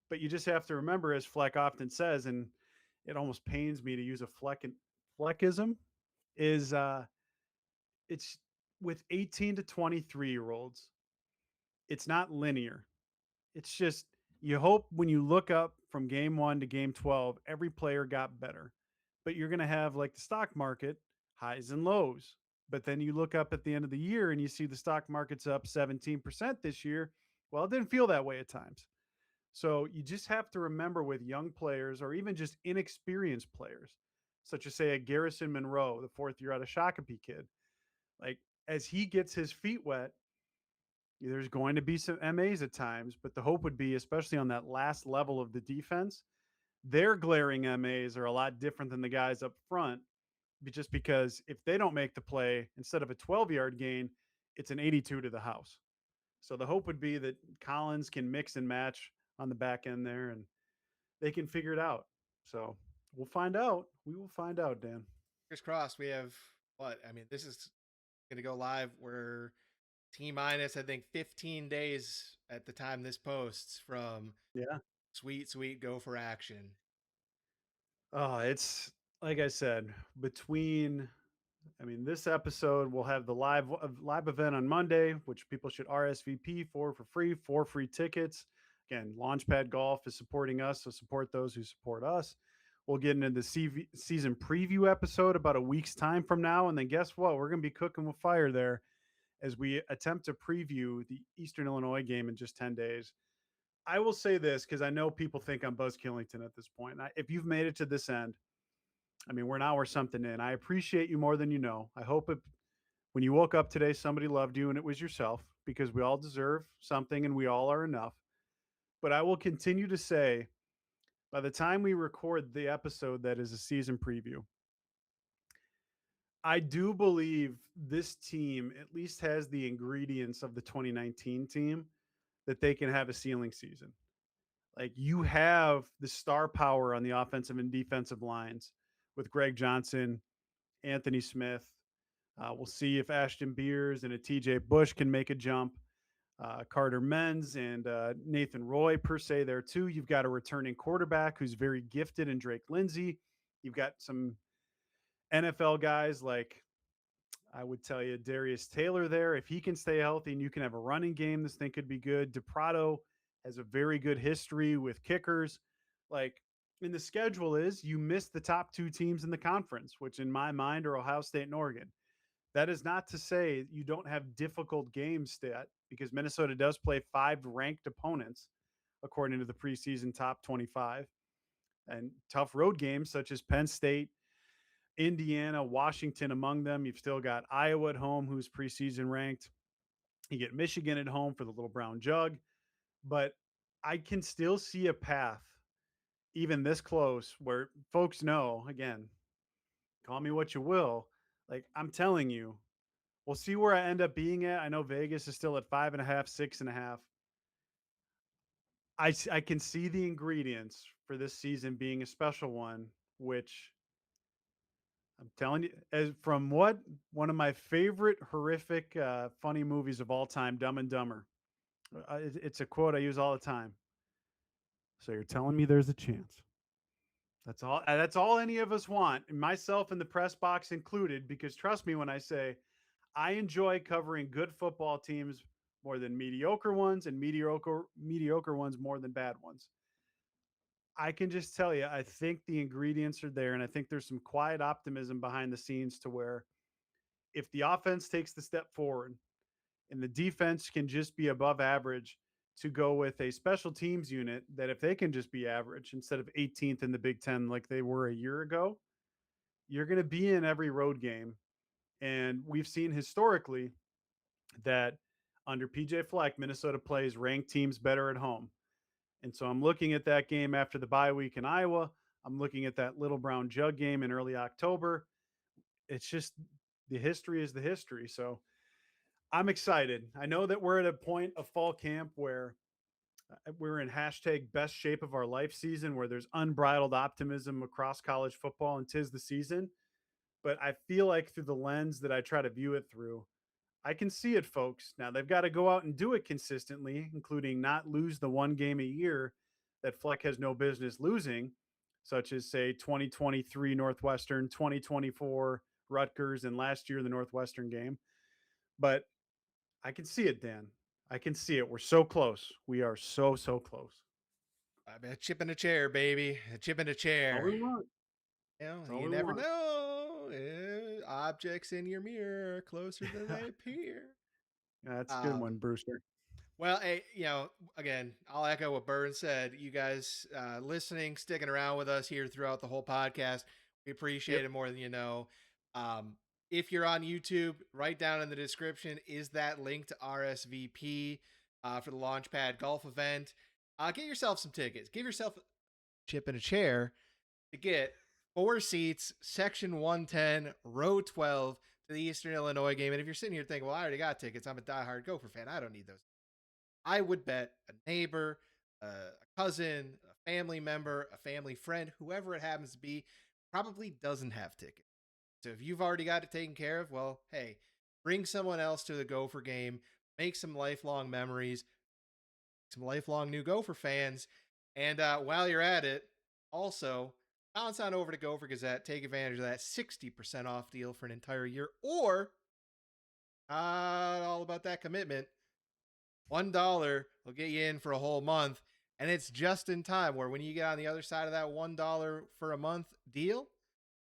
But you just have to remember, as Fleck often says, and it almost pains me to use a Fleckism, is it's with 18 to 23-year-olds, it's not linear. It's just you hope when you look up from game 1 to game 12, every player got better. But you're going to have, like the stock market, highs and lows. But then you look up at the end of the year and you see the stock market's up 17% this year. Well, it didn't feel that way at times. So you just have to remember with young players or even just inexperienced players, such as say a Garrison Monroe, the fourth year out of Shakopee kid, like as he gets his feet wet, there's going to be some MAs at times, but the hope would be, especially on that last level of the defense, their glaring MAs are a lot different than the guys up front, just because if they don't make the play, instead of a 12-yard gain, it's an 82 to the house. So the hope would be that Collins can mix and match on the back end there and they can figure it out. So we'll find out. We will find out, Dan. Fingers crossed. We have what? I mean, this is going to go live. We're T minus, I think, 15 days at the time this posts from Yeah. sweet, sweet Gopher action. Oh, it's like I said, between this episode will have the live event on Monday, which people should RSVP for free, 4 free tickets. Again, Launchpad Golf is supporting us, so support those who support us. We'll get into the season preview episode about a week's time from now, and then guess what? We're going to be cooking with fire there as we attempt to preview the Eastern Illinois game in just 10 days. I will say this because I know people think I'm Buzz Killington at this point. If you've made it to this end, we're an hour something in. I appreciate you more than you know. I hope when you woke up today, somebody loved you and it was yourself because we all deserve something and we all are enough. But I will continue to say by the time we record the episode that is a season preview, I do believe this team at least has the ingredients of the 2019 team that they can have a ceiling season. Like you have the star power on the offensive and defensive lines with Greg Johnson, Anthony Smith. We'll see if Ashton Beers and a TJ Bush can make a jump. Carter Menz and Nathan Roy, per se, there too. You've got a returning quarterback who's very gifted in Drake Lindsay. You've got some NFL guys like, I would tell you, Darius Taylor there. If he can stay healthy and you can have a running game, this thing could be good. DePrado has a very good history with kickers. Like, and the schedule is you miss the top 2 teams in the conference, which in my mind are Ohio State and Oregon. That is not to say you don't have difficult games stat because Minnesota does play 5 ranked opponents according to the preseason top 25 and tough road games such as Penn State, Indiana, Washington among them. You've still got Iowa at home, who's preseason ranked. You get Michigan at home for the little brown jug. But I can still see a path, even this close, where folks know, again, call me what you will. Like I'm telling you, we'll see where I end up being at. I know Vegas is still at 5.5, 6.5. I can see the ingredients for this season being a special one, which I'm telling you, as from what one of my favorite horrific, funny movies of all time, Dumb and Dumber. It's a quote I use all the time. So you're telling me there's a chance? That's all. That's all any of us want, myself and the press box included. Because trust me when I say, I enjoy covering good football teams more than mediocre ones, and mediocre ones more than bad ones. I can just tell you, I think the ingredients are there, and I think there's some quiet optimism behind the scenes to where if the offense takes the step forward and the defense can just be above average, to go with a special teams unit that if they can just be average instead of 18th in the Big Ten like they were a year ago, you're going to be in every road game. And we've seen historically that under PJ Fleck, Minnesota plays ranked teams better at home. And so I'm looking at that game after the bye week in Iowa. I'm looking at that Little Brown Jug game in early October. It's just the history is the history. So I'm excited. I know that we're at a point of fall camp where we're in hashtag best shape of our life season, where there's unbridled optimism across college football, and 'tis the season. but I feel like through the lens that I try to view it through, I can see it, folks. Now they've got to go out and do it consistently, including not lose the one game a year that Fleck has no business losing, such as say 2023 Northwestern, 2024 Rutgers, and last year the Northwestern game. But I can see it, Dan. I can see it. We're so close. We are so close. I mean, a chip in a chair, baby. A chip in a All we chair. want. You know, That's all you we never want. know. Objects in your mirror are closer than they appear. That's a good Um, one, Brewster. well, hey, again, I'll echo what Burns said. You guys listening, sticking around with us here throughout the whole podcast, we appreciate Yep. it more than you know. Um, if you're on YouTube, right down in the description is that link to RSVP for the Launchpad Golf event. Get yourself some tickets. Give yourself a chip and a chair to get 4 seats, section 110, row 12 to the Eastern Illinois game. And if you're sitting here thinking, well, I already got tickets, I'm a diehard Gopher fan, I don't need those. I would bet a neighbor, a cousin, a family member, a family friend, whoever it happens to be, probably doesn't have tickets. So if you've already got it taken care of, well, hey, bring someone else to the Gopher game, make some lifelong memories, some lifelong new Gopher fans. And while you're at it, also bounce on over to Gopher Gazette, take advantage of that 60% off deal for an entire year, or all about that commitment. $1 will get you in for a whole month, and it's just in time where when you get on the other side of that $1 for a month deal,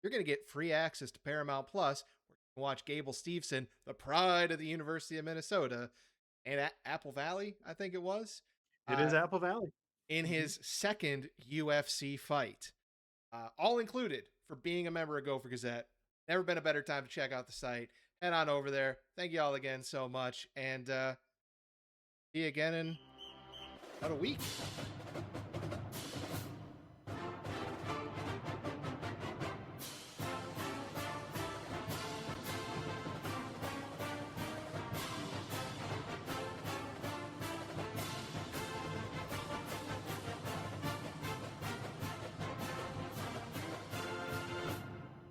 you're going to get free access to Paramount Plus, where you can watch Gable Steveson, the pride of the University of Minnesota, and Apple Valley, I think it was, It is Apple Valley. in his second UFC fight. All included for being a member of Gopher Gazette. Never been a better time to check out the site. Head on over there. Thank you all again so much, and see you again in about a week.